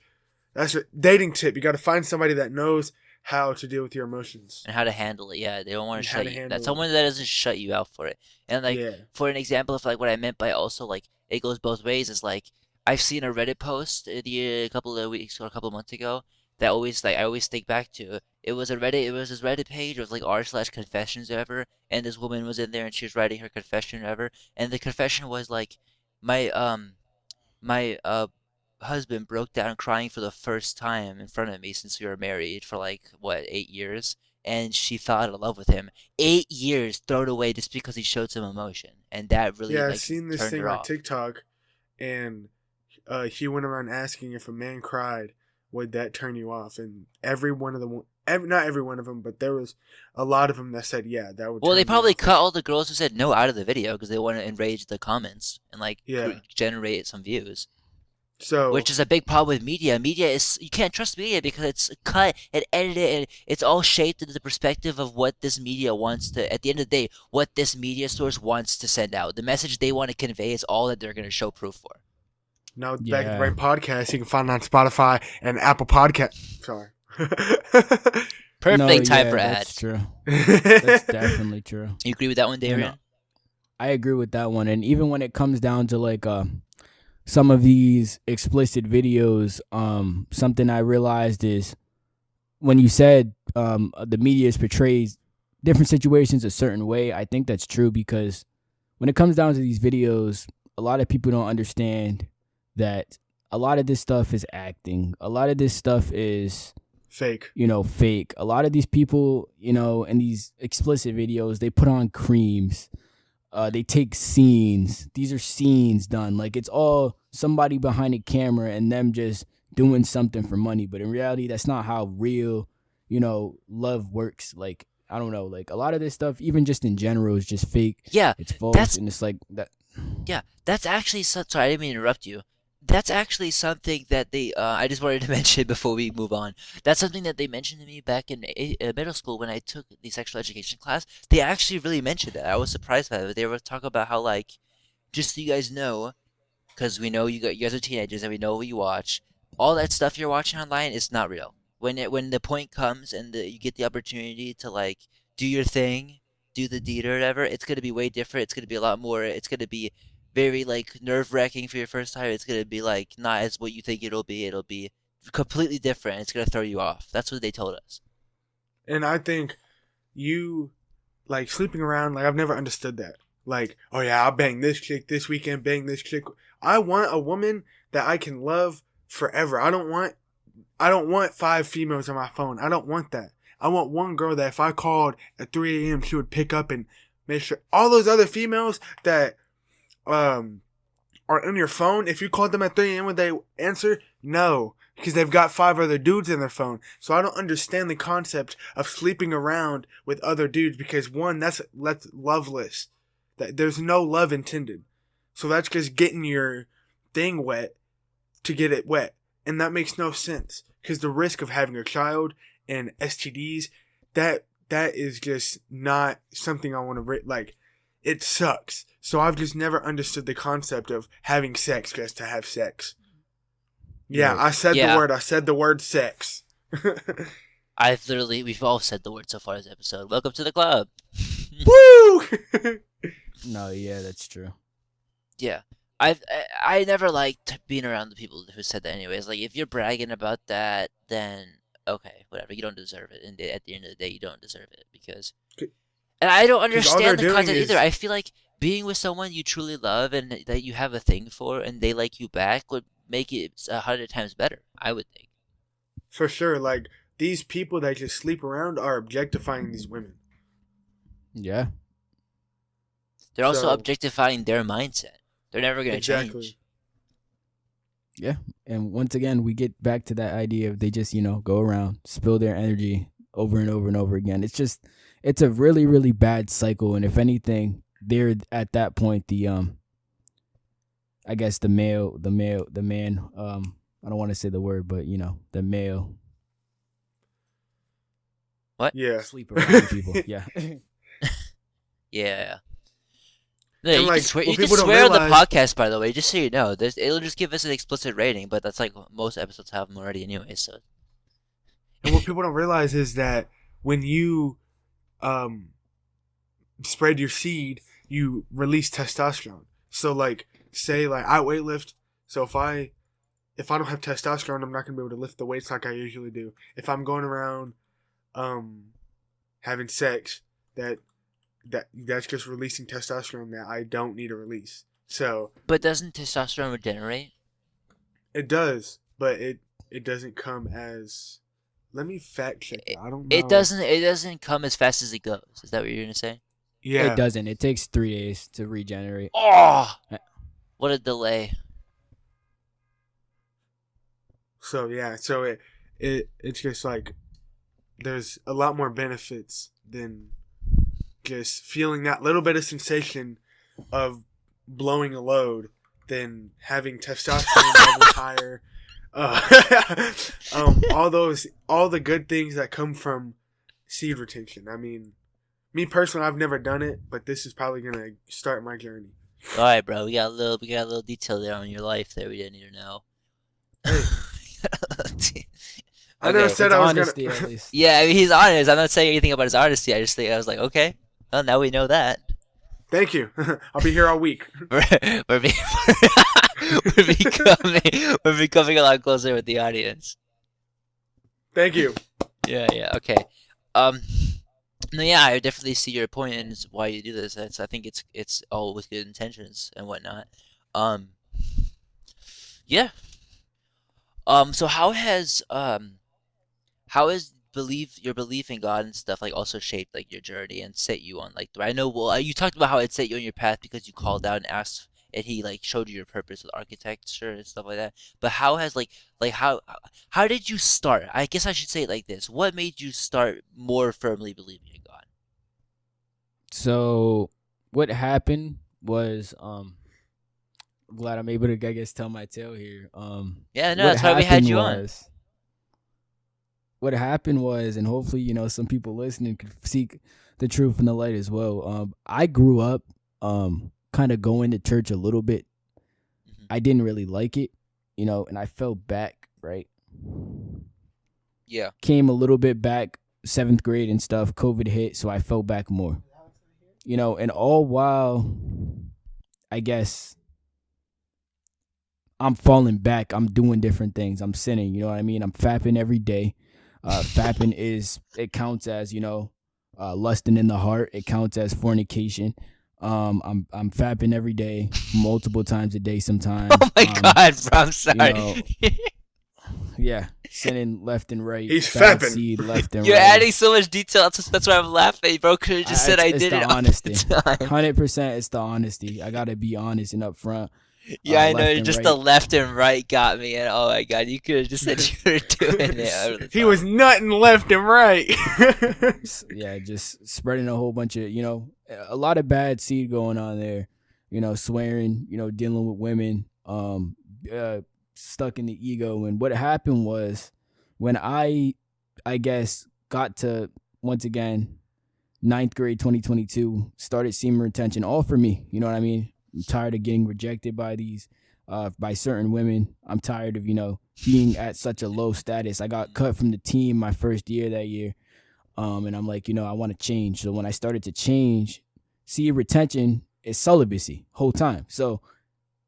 that's a dating tip, you got to find somebody that knows how to deal with your emotions and how to handle it. Yeah, they don't want to shut you. That's it. someone that doesn't shut you out for it. And like for an example of like what I meant by also like it goes both ways is like I've seen a Reddit post a couple of weeks or a couple of months ago that always like I always think back to. It was this Reddit page. It was like r/confessions or whatever, and this woman was in there and she was writing her confession or whatever, and the confession was like my husband broke down crying for the first time in front of me since we were married for like what 8 years, and she fell out of love with him. 8 years thrown away just because he showed some emotion, and that really I've like seen this turned thing her on off. TikTok, and he went around asking if a man cried, would that turn you off? And every one of them, not every one of them, but there was a lot of them that said yeah, that would. Well, turn they me probably off. cut all the girls who said no out of the video because they want to enrage the comments and like generate some views. So, which is a big problem with media. Media is you can't trust media because it's cut and edited and it's all shaped into the perspective of what this media wants to. At the end of the day, what this media source wants to send out, the message they want to convey is all that they're going to show proof for. Now back at the Brain Podcast, you can find it on Spotify and Apple Podcast. Sorry. Perfect time for ads. That's true. That's definitely true. You agree with that one, Darien? I agree with that one. And even when it comes down to like some of these explicit videos, something I realized is when you said the media portrays different situations a certain way, I think that's true because when it comes down to these videos, a lot of people don't understand that a lot of this stuff is acting. A lot of this stuff is Fake. Fake. A lot of these people, in these explicit videos, they put on creams. They take scenes. These are scenes done. Like, it's all somebody behind a camera and them just doing something for money. But in reality, that's not how real, love works. Like, I don't know. Like, a lot of this stuff, even just in general, is just fake. Yeah, it's false, and it's like that. Yeah, that's actually sorry, I didn't mean to interrupt you. That's actually something that they I just wanted to mention before we move on. That's something that they mentioned to me back in middle school when I took the sexual education class. They actually really mentioned that. I was surprised by it. They were talking about how, like, just so you guys know, because we know you guys are teenagers and we know what you watch. All that stuff you're watching online is not real. When the point comes and you get the opportunity to, like, do your thing, do the deed or whatever, it's gonna be way different. It's gonna be a lot more. It's gonna be very, like, nerve-wracking for your first time. It's gonna be, like, not as what you think it'll be. It'll be completely different. It's gonna throw you off. That's what they told us. And I think you, like, sleeping around, like, I've never understood that. Like, oh yeah, I'll bang this chick this weekend, bang this chick. I want a woman that I can love forever. I don't want 5 females on my phone. I don't want that. I want one girl that if I called at 3 a.m., she would pick up and make sure all those other females that are on your phone, if you called them at 3 a.m., would they answer? No, because they've got 5 other dudes in their phone. So I don't understand the concept of sleeping around with other dudes because, one, that's loveless. There's no love intended. So that's just getting your thing wet to get it wet. And that makes no sense because the risk of having a child and STDs, that is just not something I want to like. It sucks. So I've just never understood the concept of having sex just to have sex. Yeah, I said the word. I said the word sex. We've all said the word so far this episode. Welcome to the club. Woo! No, yeah, that's true. Yeah. I never liked being around the people who said that anyways. Like, if you're bragging about that, then okay, whatever. You don't deserve it. And at the end of the day, you don't deserve it because... And I don't understand the content either. I feel like being with someone you truly love and that you have a thing for and they like you back would make it 100 times better, I would think. For sure. Like, these people that just sleep around are objectifying these women. Yeah. They're also objectifying their mindset. They're never going to change. Yeah. And once again, we get back to that idea of they just, go around, spill their energy over and over and over again. It's a really, really bad cycle. And if anything, they're at that point, I guess the man, I don't want to say the word, but the male. What? Yeah. Sleep around people. Yeah. Yeah. No, you can swear on the podcast, by the way, just so you know. It'll just give us an explicit rating, but that's like most episodes have them already anyway. So. And what people don't realize is that when you spread your seed, you release testosterone. So, like, say, like, I weightlift. So if I don't have testosterone, I'm not gonna be able to lift the weights like I usually do. If I'm going around having sex, that's just releasing testosterone that I don't need to release. So, but doesn't testosterone regenerate? It does, but it doesn't come as. Let me fact check it. I don't know. It doesn't come as fast as it goes. Is that what you're gonna say? Yeah, it doesn't. It takes 3 days to regenerate. Oh, what a delay! So yeah, it's just like there's a lot more benefits than just feeling that little bit of sensation of blowing a load than having testosterone levels higher. All the good things that come from seed retention. I mean, me personally, I've never done it, but this is probably gonna start my journey. All right, bro. We got a little detail there on your life that we didn't need to know. I never said I was honesty, gonna. At least. Yeah, I mean, he's honest. I'm not saying anything about his honesty. I was like, okay, well, now we know that. Thank you. I'll be here all week. We're becoming a lot closer with the audience. Thank you. Yeah. Okay. Um. No, yeah, I definitely see your point and why you do this. I think it's all with good intentions and whatnot. Um. Yeah. So how has your belief in God and stuff like also shaped like your journey and set you on like I know well you talked about how it set you on your path because you called out and asked and he like showed you your purpose with architecture and stuff like that. But how has like how did you start? I guess I should say it like this. What made you start more firmly believing in God? So what happened was glad I'm able to I guess tell my tale here. Yeah, no, What that's why we had happened you on. was what happened was, and hopefully some people listening could seek the truth in the light as well. I grew up kind of going to church a little bit. Mhm. I didn't really like it, and I fell back, right? Yeah. Came a little bit back, 7th grade and stuff. COVID hit, so I fell back more. And all while, I guess, I'm falling back, I'm doing different things. I'm sinning, you know what I mean? I'm fapping every day. Fapping it counts as, lusting in the heart. It counts as fornication. I'm fapping every day, multiple times a day Oh sometimes. my God, bro, I'm You sorry. know, yeah, sinning left and right, He's bad fapping. seed left and You're right. adding so much detail. That's why I'm laughing, bro. Could have just said I It's did the it all honesty. the time. 100% it's the honesty. I gotta be honest and upfront. Yeah, I know. Left and Just the right. left and right got me, and oh my God, you could have just said you were doing it all the He was time. nutting left and right. Yeah, just spreading a whole bunch of, a lot of bad seed going on there. Swearing, dealing with women, uh, stuck in the ego. And what happened was when I guess, got to, once again, 9th grade 2022, started semen retention, all for me. You know what I mean? I'm tired of getting rejected by certain women. I'm tired of, being at such a low status. I got cut from the team my first year that year. And I'm like, I want to change. So when I started to change, see, retention is celibacy whole time. So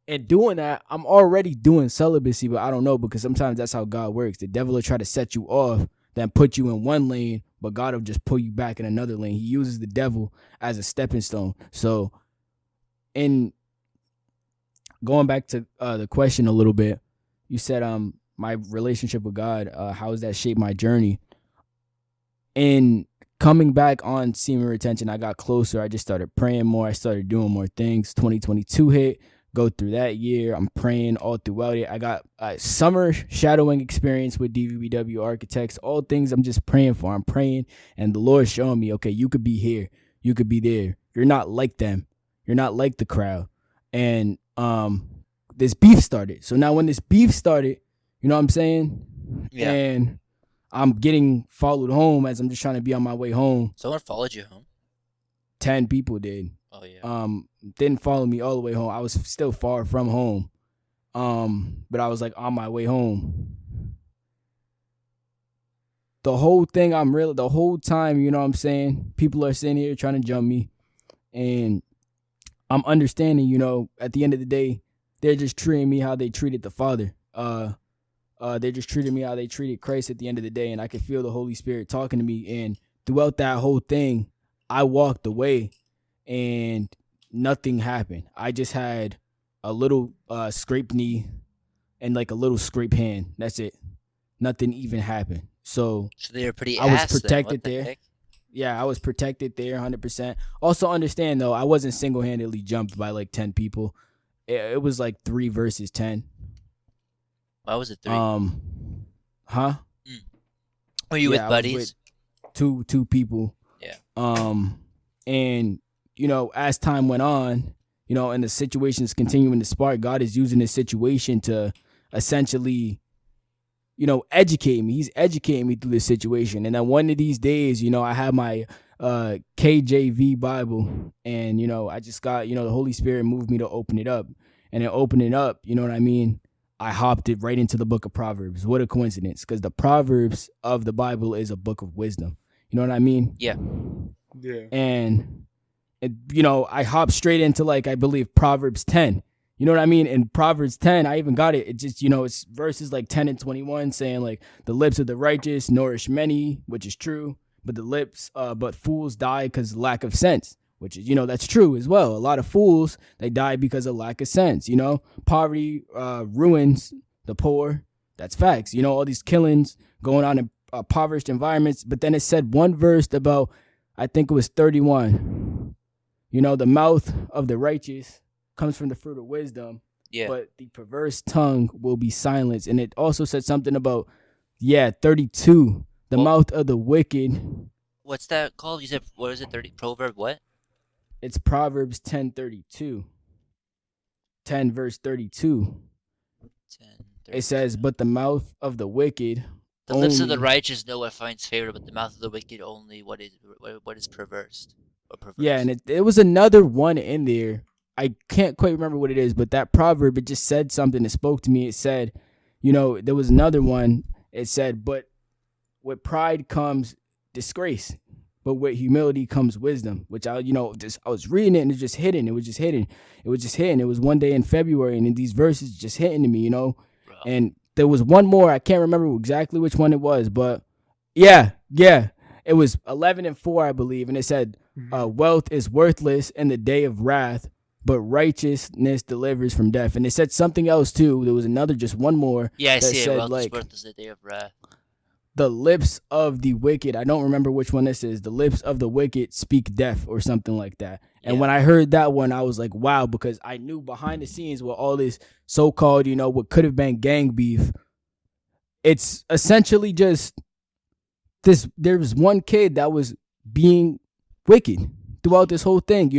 in doing that, I'm already doing celibacy, but I don't know, because sometimes that's how God works. The devil will try to set you off, then put you in one lane, but God will just pull you back in another lane. He uses the devil as a stepping stone. So in going back to the question a little bit, you said my relationship with God, how has that shaped my journey? In coming back on semen retention, I got closer. I just started praying more. I started doing more things. 2022 hit. Go through that year. I'm praying all throughout it. I got a summer shadowing experience with DVBW Architects. All things I'm just praying for. I'm praying, and the Lord's showing me, okay, you could be here. You could be there. You're not like them. You're not like the crowd. And this beef started. So now when this beef started, you know what I'm saying? Yeah. And I'm getting followed home as I'm just trying to be on my way home. Someone followed you home. 10 people did. Oh yeah. Didn't follow me all the way home. I was still far from home. But I was like on my way home. The whole time, you know what I'm saying? People are sitting here trying to jump me. And I'm understanding, at the end of the day, they're just treating me how they treated the Father. They just treated me how they treated Christ at the end of the day, and I could feel the Holy Spirit talking to me. And throughout that whole thing, I walked away, and nothing happened. I just had a little scraped knee and like a little scrape hand. That's it. Nothing even happened. So they were pretty I was ass then. protected What the there. heck? Yeah, I was protected there 100%. Also understand, though, I wasn't single-handedly jumped by like 10 people. It was like 3 versus 10. Why was it 3? Huh? Were you Yeah, with I was buddies? with two people. Yeah. And as time went on, and the situation's continuing to spark, God is using this situation to essentially, educate me. He's educating me through this situation. And then one of these days, I have my KJV Bible, and I just got, the Holy Spirit moved me to open it up. And then opening it up, you know what I mean? I hopped it right into the book of Proverbs. What a coincidence, because the Proverbs of the Bible is a book of wisdom. You know what I mean? Yeah. Yeah. And I hopped straight into, like, I believe Proverbs 10. You know what I mean? In Proverbs 10, I even got it. It just, it's verses like 10 and 21 saying like the lips of the righteous nourish many, which is true. But fools die because of lack of sense, which is, that's true as well. A lot of fools, they die because of lack of sense. Poverty ruins the poor. That's facts. All these killings going on in impoverished environments. But then it said one verse about, I think it was 31. The mouth of the righteous comes from the fruit of wisdom, Yeah. but the perverse tongue will be silenced. And it also said something about, 32. The mouth of the wicked. What's that called? You said, what is it? 30 proverb what? It's Proverbs 10:32. 10 verse 32. 10, It says, but the mouth of the wicked. the lips of the righteous know what finds favor, but the mouth of the wicked only what is perverse. Or perverse. Yeah, and it was another one in there. I can't quite remember what it is, but that proverb, it just said something that spoke to me. It said, there was another one. It said, but with pride comes disgrace, but with humility comes wisdom. Which I was reading it and it just hitting. It was just hitting. It was one day in February, and these verses just hitting to me, Bro. And there was one more. I can't remember exactly which one it was, but yeah, it was 11:4, I believe, and it said, "Wealth is worthless in the day of wrath, but righteousness delivers from death." And it said something else too. There was just one more. Yeah, I see it. Said, Wealth is worthless in the day of wrath. The lips of the wicked, I don't remember which one this is. The lips of the wicked speak death or something like that. And when I heard that one, I was like, wow, because I knew behind the scenes with all this so-called, what could have been gang beef, it's essentially just this. There was one kid that was being wicked throughout this whole thing,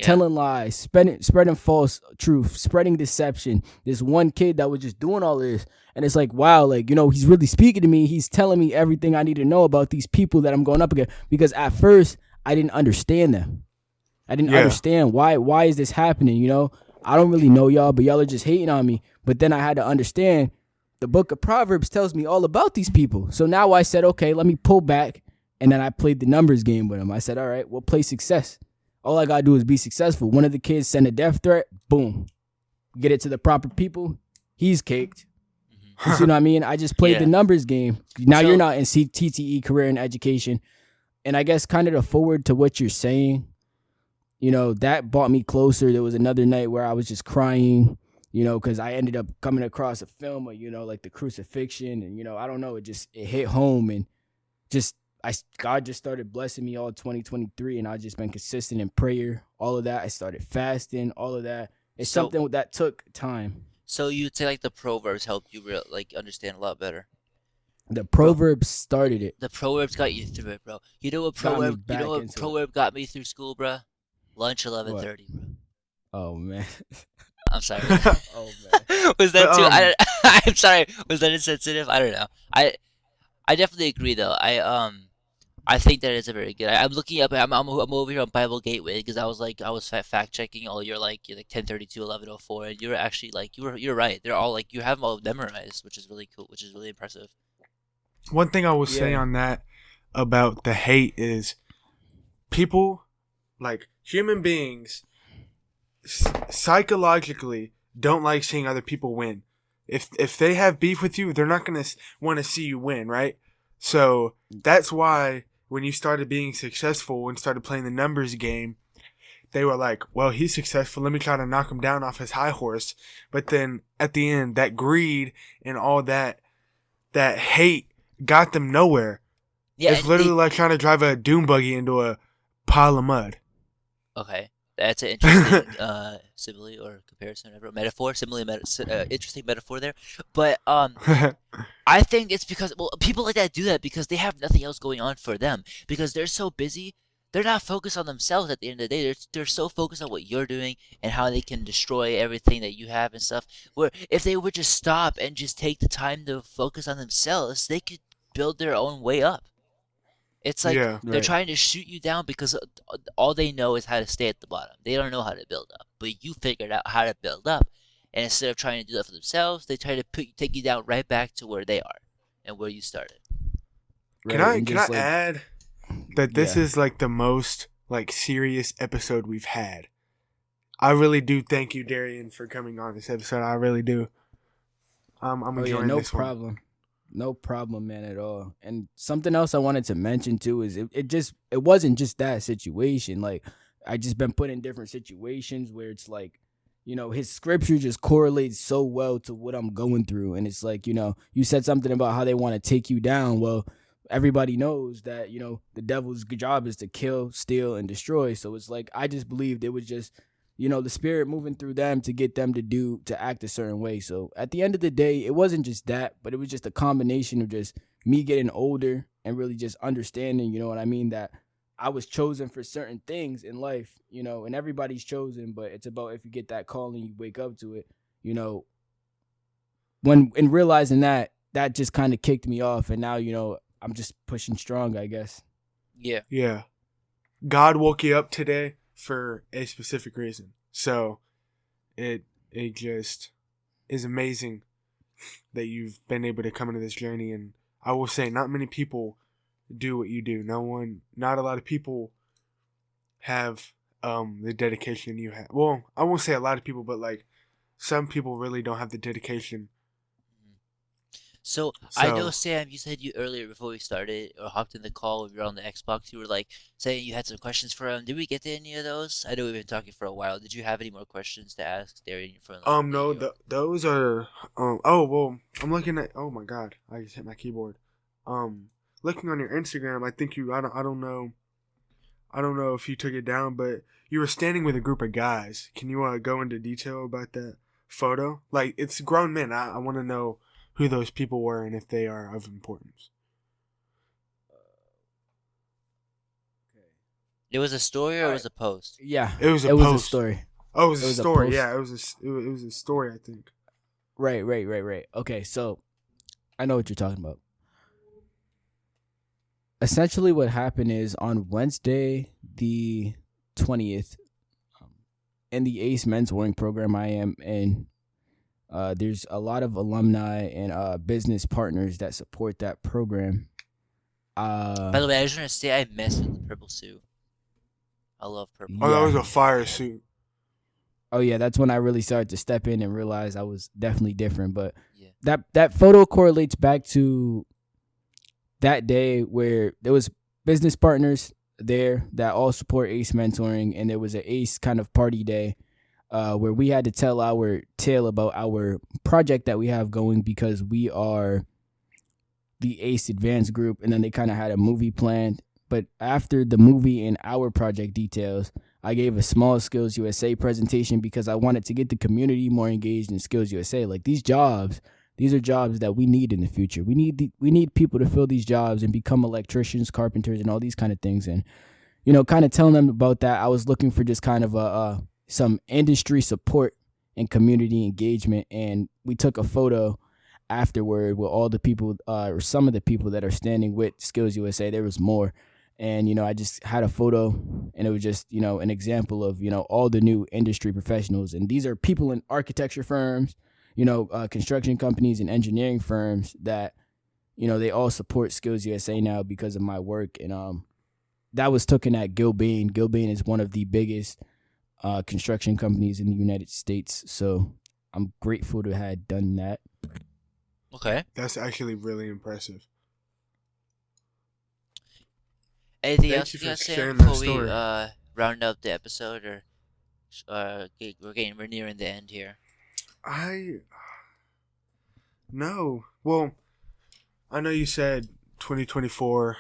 telling lies, spreading false truth, spreading deception. This one kid that was just doing all this. And it's like, wow, like, he's really speaking to me. He's telling me everything I need to know about these people that I'm going up against. Because at first, I didn't understand them. I didn't understand why is this happening, I don't really know y'all, but y'all are just hating on me. But then I had to understand the book of Proverbs tells me all about these people. So now I said, okay, let me pull back. And then I played the numbers game with him. I said, all right, we'll play success. All I got to do is be successful. One of the kids send a death threat. Boom. Get it to the proper people. He's caked. You see what I mean? I just played the numbers game. Now you're not in TTE, career and education. And I guess kind of to forward to what you're saying, that brought me closer. There was another night where I was just crying, because I ended up coming across a film of, like the crucifixion. And, I don't know, it hit home. And God just started blessing me all 2023. And I've just been consistent in prayer, all of that. I started fasting, all of that. It's something that took time. So you'd say like the Proverbs helped you understand a lot better. The Proverbs started it. The Proverbs got you through it, bro. You know what proverb got me through school, bro? Lunch 11:30, bro. Oh man. I'm sorry. Oh man. Was that too? I'm sorry. Was that insensitive? I don't know. I definitely agree though. I think that is a very good. I'm looking up. I'm over here on Bible Gateway because I was fact checking all your like 1032, 1104, and you're actually you're right. They're all you have them all memorized, which is really cool, which is really impressive. One thing I will say on that about the hate is people, like human beings, psychologically don't like seeing other people win. If they have beef with you, they're not gonna want to see you win, right? So that's why when you started being successful and started playing the numbers game, they were like, well, he's successful. Let me try to knock him down off his high horse. But then at the end, that greed and all that hate got them nowhere. Yeah, it's literally like trying to drive a dune buggy into a pile of mud. Okay. That's an interesting simile or comparison, whatever, metaphor, interesting metaphor there. But I think it's because people like that do that because they have nothing else going on for them because they're so busy. They're not focused on themselves at the end of the day. They're so focused on what you're doing and how they can destroy everything that you have and stuff. Where if they would just stop and just take the time to focus on themselves, they could build their own way up. It's like they're trying to shoot you down because all they know is how to stay at the bottom. They don't know how to build up. But you figured out how to build up. And instead of trying to do that for themselves, they try to take you down right back to where they are and where you started. Right. Can I add that this is like the most like serious episode we've had? I really do thank you, Darien, for coming on this episode. I really do. I'm Oh yeah, enjoying no this one. problem. No problem, man, at all. And something else I wanted to mention too is it wasn't just that situation. Like I just been put in different situations where it's like, his scripture just correlates so well to what I'm going through. And it's like, you said something about how they want to take you down. Well, everybody knows that, the devil's job is to kill, steal, and destroy. So it's like I just believed it was just the spirit moving through them to get them to act a certain way. So at the end of the day, it wasn't just that, but it was just a combination of just me getting older and really just understanding, you know what I mean, that I was chosen for certain things in life, and everybody's chosen, but it's about if you get that call and you wake up to it, when in realizing that just kind of kicked me off, and now, I'm just pushing strong, I guess. Yeah. Yeah. God woke you up today for a specific reason. So it just is amazing that you've been able to come into this journey. And I will say not many people do what you do. Not a lot of people have the dedication you have. Well, I won't say a lot of people, but like some people really don't have the dedication. So I know, Sam, you said you earlier before we started or hopped in the call when we were on the Xbox, you were like saying you had some questions for him. Did we get to any of those? I know we've been talking for a while. Did you have any more questions to ask Darien from No, those are oh well, I'm looking at, oh my god, I just hit my keyboard. Looking on your Instagram, I think I don't know if you took it down, but you were standing with a group of guys. Can you go into detail about that photo? Like, it's grown men. I want to know who those people were and if they are of importance. It was a story or it was a post? Yeah, it was a post. Was a story. Oh, it was a story. Post. Yeah, it was a story, I think. Right. Okay, so I know what you're talking about. Essentially, what happened is on Wednesday, the 20th, in the ACE mentoring program I am in, there's a lot of alumni and business partners that support that program. By the way, I just want to say I messed with the purple suit. I love purple. Oh, that was a fire suit. Oh yeah, that's when I really started to step in and realize I was definitely different. But yeah. that photo correlates back to that day where there was business partners there that all support ACE mentoring, and there was an ACE kind of party day where we had to tell our tale about our project that we have going, because we are the ACE advanced group, and then they kind of had a movie planned. But after the movie and our project details, I gave a small Skills USA presentation because I wanted to get the community more engaged in Skills USA. Like, these are jobs that we need in the future. We need people to fill these jobs and become electricians, carpenters, and all these kind of things. And, kind of telling them about that, I was looking for just kind of some industry support and community engagement. And we took a photo afterward with all the people, or some of the people that are standing with Skills USA. There was more. And, I just had a photo, and it was just, an example of, all the new industry professionals. And these are people in architecture firms, construction companies and engineering firms that, they all support Skills USA now because of my work. And that was taken at Gilbane. Gilbane is one of the biggest construction companies in the United States. So I'm grateful to have done that. Okay. That's actually really impressive. Anything else you got to say before we round up the episode, or we're nearing the end here? No. Well, I know you said 2024.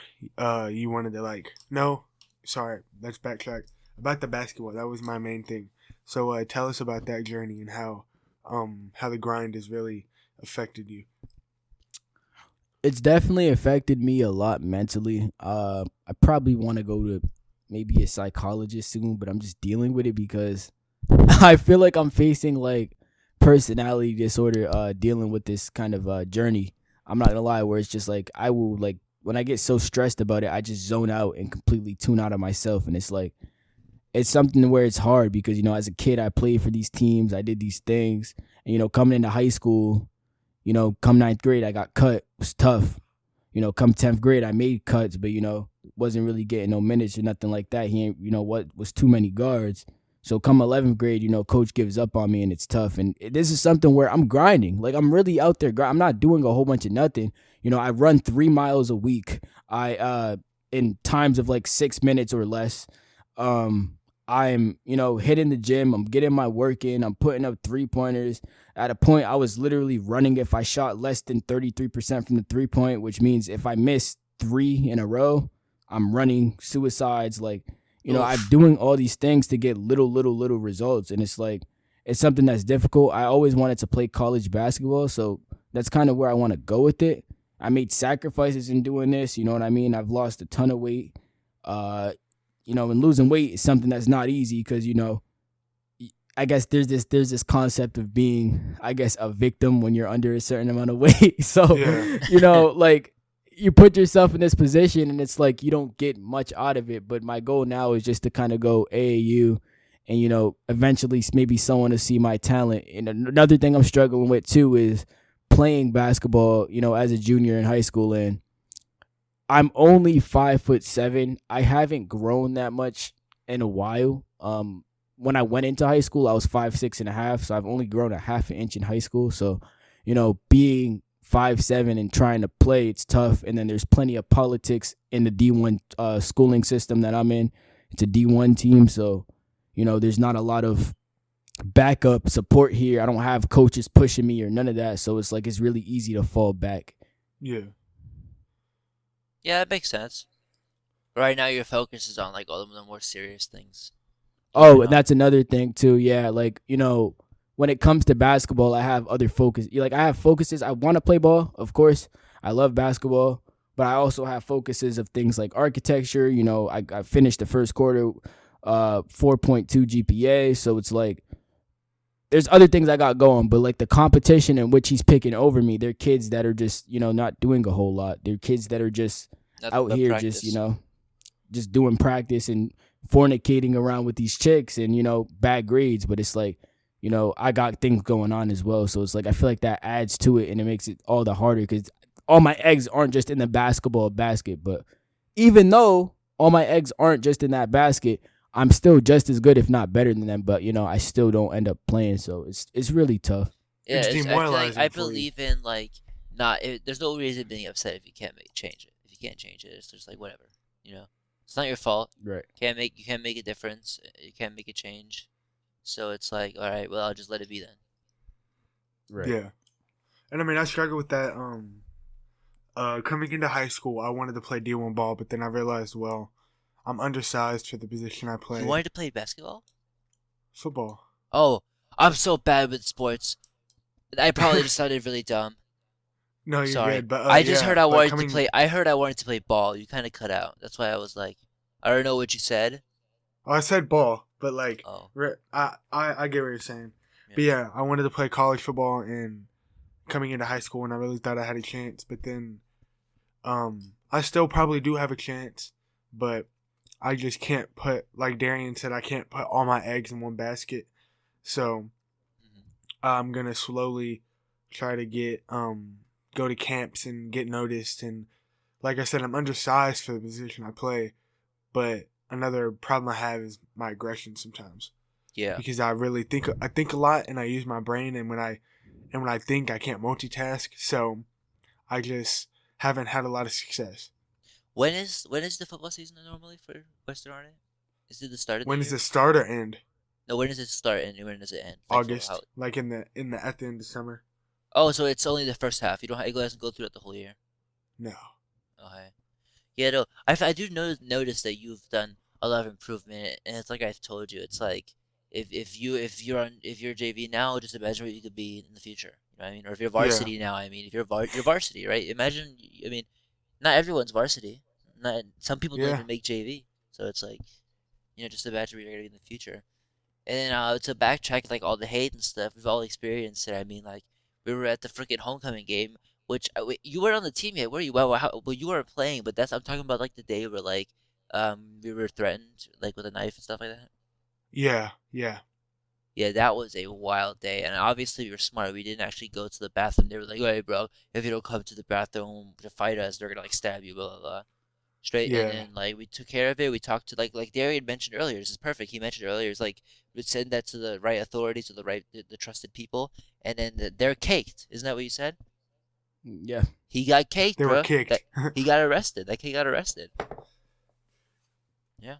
You wanted to no. Sorry, let's backtrack about the basketball. That was my main thing. So tell us about that journey and how the grind has really affected you. It's definitely affected me a lot mentally. I probably want to go to maybe a psychologist soon, but I'm just dealing with it because I feel like I'm facing personality disorder, dealing with this kind of journey. I'm not gonna lie, where it's just I will when I get so stressed about it, I just zone out and completely tune out of myself. And it's something where it's hard because, as a kid, I played for these teams, I did these things, and, coming into high school, come 9th grade, I got cut. It was tough. Come 10th grade, I made cuts, but, wasn't really getting no minutes or nothing like that. He ain't, was too many guards. So come 11th grade, coach gives up on me and it's tough. And this is something where I'm grinding. Like I'm really out there. I'm not doing a whole bunch of nothing. I run 3 miles a week. I in times of like 6 minutes or less. I'm, hitting the gym. I'm getting my work in. I'm putting up 3-pointers. At a point, I was literally running if I shot less than 33% from the 3-point, which means if I miss 3 in a row, I'm running suicides. Like, I'm doing all these things to get little results. And it's like, it's something that's difficult. I always wanted to play college basketball. So that's kind of where I want to go with it. I made sacrifices in doing this. You know what I mean? I've lost a ton of weight. And losing weight is something that's not easy because, I guess there's this concept of being, I guess, a victim when you're under a certain amount of weight. So, like you put yourself in this position and it's like you don't get much out of it. But my goal now is just to kind of go AAU and, eventually maybe someone to see my talent. And another thing I'm struggling with, too, is playing basketball, as a junior in high school. And I'm only 5'7". I haven't grown that much in a while. When I went into high school, I was 5'6.5", so I've only grown a half an inch in high school. So, being 5'7" and trying to play, it's tough. And then there's plenty of politics in the D1 schooling system that I'm in. It's a D1 team, so there's not a lot of backup support here. I don't have coaches pushing me or none of that, so it's like it's really easy to fall back. Yeah. Yeah, that makes sense. Right now, your focus is on like all of the more serious things. Oh, and that's another thing too. Yeah, like when it comes to basketball, I have other focus. I have focuses. I want to play ball, of course. I love basketball, but I also have focuses of things like architecture. I finished the first quarter, 4.2 GPA. So it's like there's other things I got going, but like the competition in which he's picking over me, they're kids that are just not doing a whole lot. They're kids that are just out here, practice. Just doing practice and fornicating around with these chicks and bad grades. But it's like I got things going on as well, so it's like I feel like that adds to it and it makes it all the harder because all my eggs aren't just in the basketball basket. But even though all my eggs aren't just in that basket, I'm still just as good, if not better than them. But I still don't end up playing, so it's really tough. Yeah, I believe in like there's no reason being upset if you can't change it. If you can't change it, it's just like whatever. It's not your fault. Right. You can't make a difference. You can't make a change. So it's like, all right, well, I'll just let it be then. Right. Yeah. And I mean, I struggled with that. Coming into high school, I wanted to play D1 ball, but then I realized, well, I'm undersized for the position I play. You wanted to play basketball? Football. Oh, I'm so bad with sports. I probably just sounded really dumb. No, you're Sorry. good. But I just heard I wanted to play. I heard I wanted to play ball. You kind of cut out. That's why I was like, I don't know what you said. Oh, I said ball, but like, I get what you're saying. Yeah. But yeah, I wanted to play college football, and coming into high school, and I really thought I had a chance. But then, I still probably do have a chance, but I just can't put, like Darien said, I can't put all my eggs in one basket. So I'm gonna slowly try to get go to camps and get noticed. And like I said, I'm undersized for the position I play, but another problem I have is my aggression sometimes. Yeah. Because I really think a lot and I use my brain, and when I think, I can't multitask. So I just haven't had a lot of success. When is the football season normally for Western Arden? Is it the start of the When year? does the start or end? No, when does it start and when does it end? August, like at the end of summer. Oh, so it's only the first half. It doesn't go through it the whole year. No. Okay. Yeah, no. I do notice that you've done a lot of improvement, and it's like I've told you. It's like if you're JV now, just imagine what you could be in the future. You know what I mean? Or if you're varsity now, I mean, if you're varsity, right? Imagine. I mean, not everyone's varsity. Some people don't even make JV. So it's like, just imagine what you're gonna be in the future. And then to backtrack, like all the hate and stuff, we've all experienced it. I mean, like we were at the freaking homecoming game, which you weren't on the team yet, were you? Well, you weren't playing, but I'm talking about like the day where like we were threatened like with a knife and stuff like that. Yeah. Yeah, that was a wild day, and obviously we were smart. We didn't actually go to the bathroom. They were like, "Hey, bro, if you don't come to the bathroom to fight us, they're gonna like stab you." Blah blah blah. Straight, and then like we took care of it. We talked to like Darien mentioned earlier. This is perfect. He mentioned earlier. It's like would send that to the right authorities or the trusted people, and then they're caked. Isn't that what you said? Yeah. He got caked, They were bro. kicked. He got arrested. That kid got arrested. Yeah.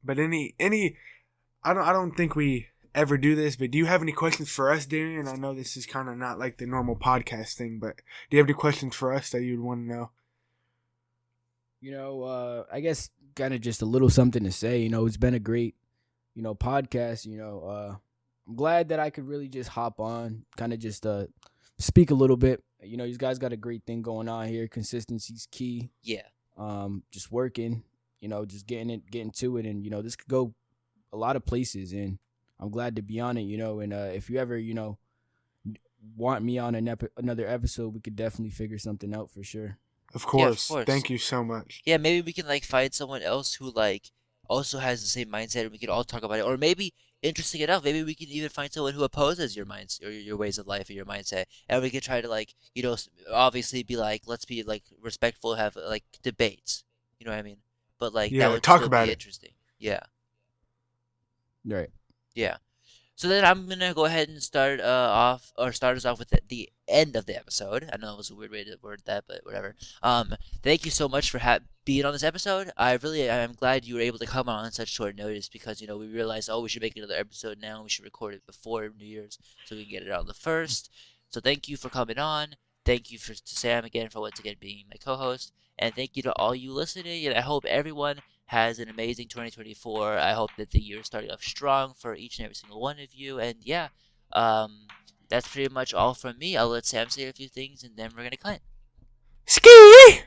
But I don't think we ever do this, but do you have any questions for us, Darien? I know this is kind of not like the normal podcast thing, but do you have any questions for us that you'd want to know? I guess kind of just a little something to say. It's been a great, podcast. I'm glad that I could really just hop on, kind of just speak a little bit. You guys got a great thing going on here. Consistency's key. Yeah. Just working. Just getting to it, and this could go a lot of places, and I'm glad to be on it. And if you ever want me on another episode, we could definitely figure something out for sure. Of course. Yeah, of course. Thank you so much. Yeah, maybe we can find someone else who also has the same mindset, and we can all talk about it. Or maybe, interesting enough, maybe we can even find someone who opposes your minds or your ways of life or your mindset, and we can try to obviously be let's be respectful, have debates. You know what I mean? But Yeah, that would talk still about be it. interesting. Yeah. Right. Yeah. So then I'm gonna go ahead and start us off with the end of the episode. I know it was a weird way to word that, but whatever. Thank you so much for being on this episode. I'm glad you were able to come on such short notice because we realized we should make another episode now. We should record it before New Year's so we can get it on the 1st. So thank you for coming on. Thank you to Sam again for once again being my co-host, and thank you to all you listening. And I hope everyone has an amazing 2024. I hope that the year is starting off strong for each and every single one of you. And yeah, that's pretty much all from me. I'll let Sam say a few things and then we're going to cut. Ski!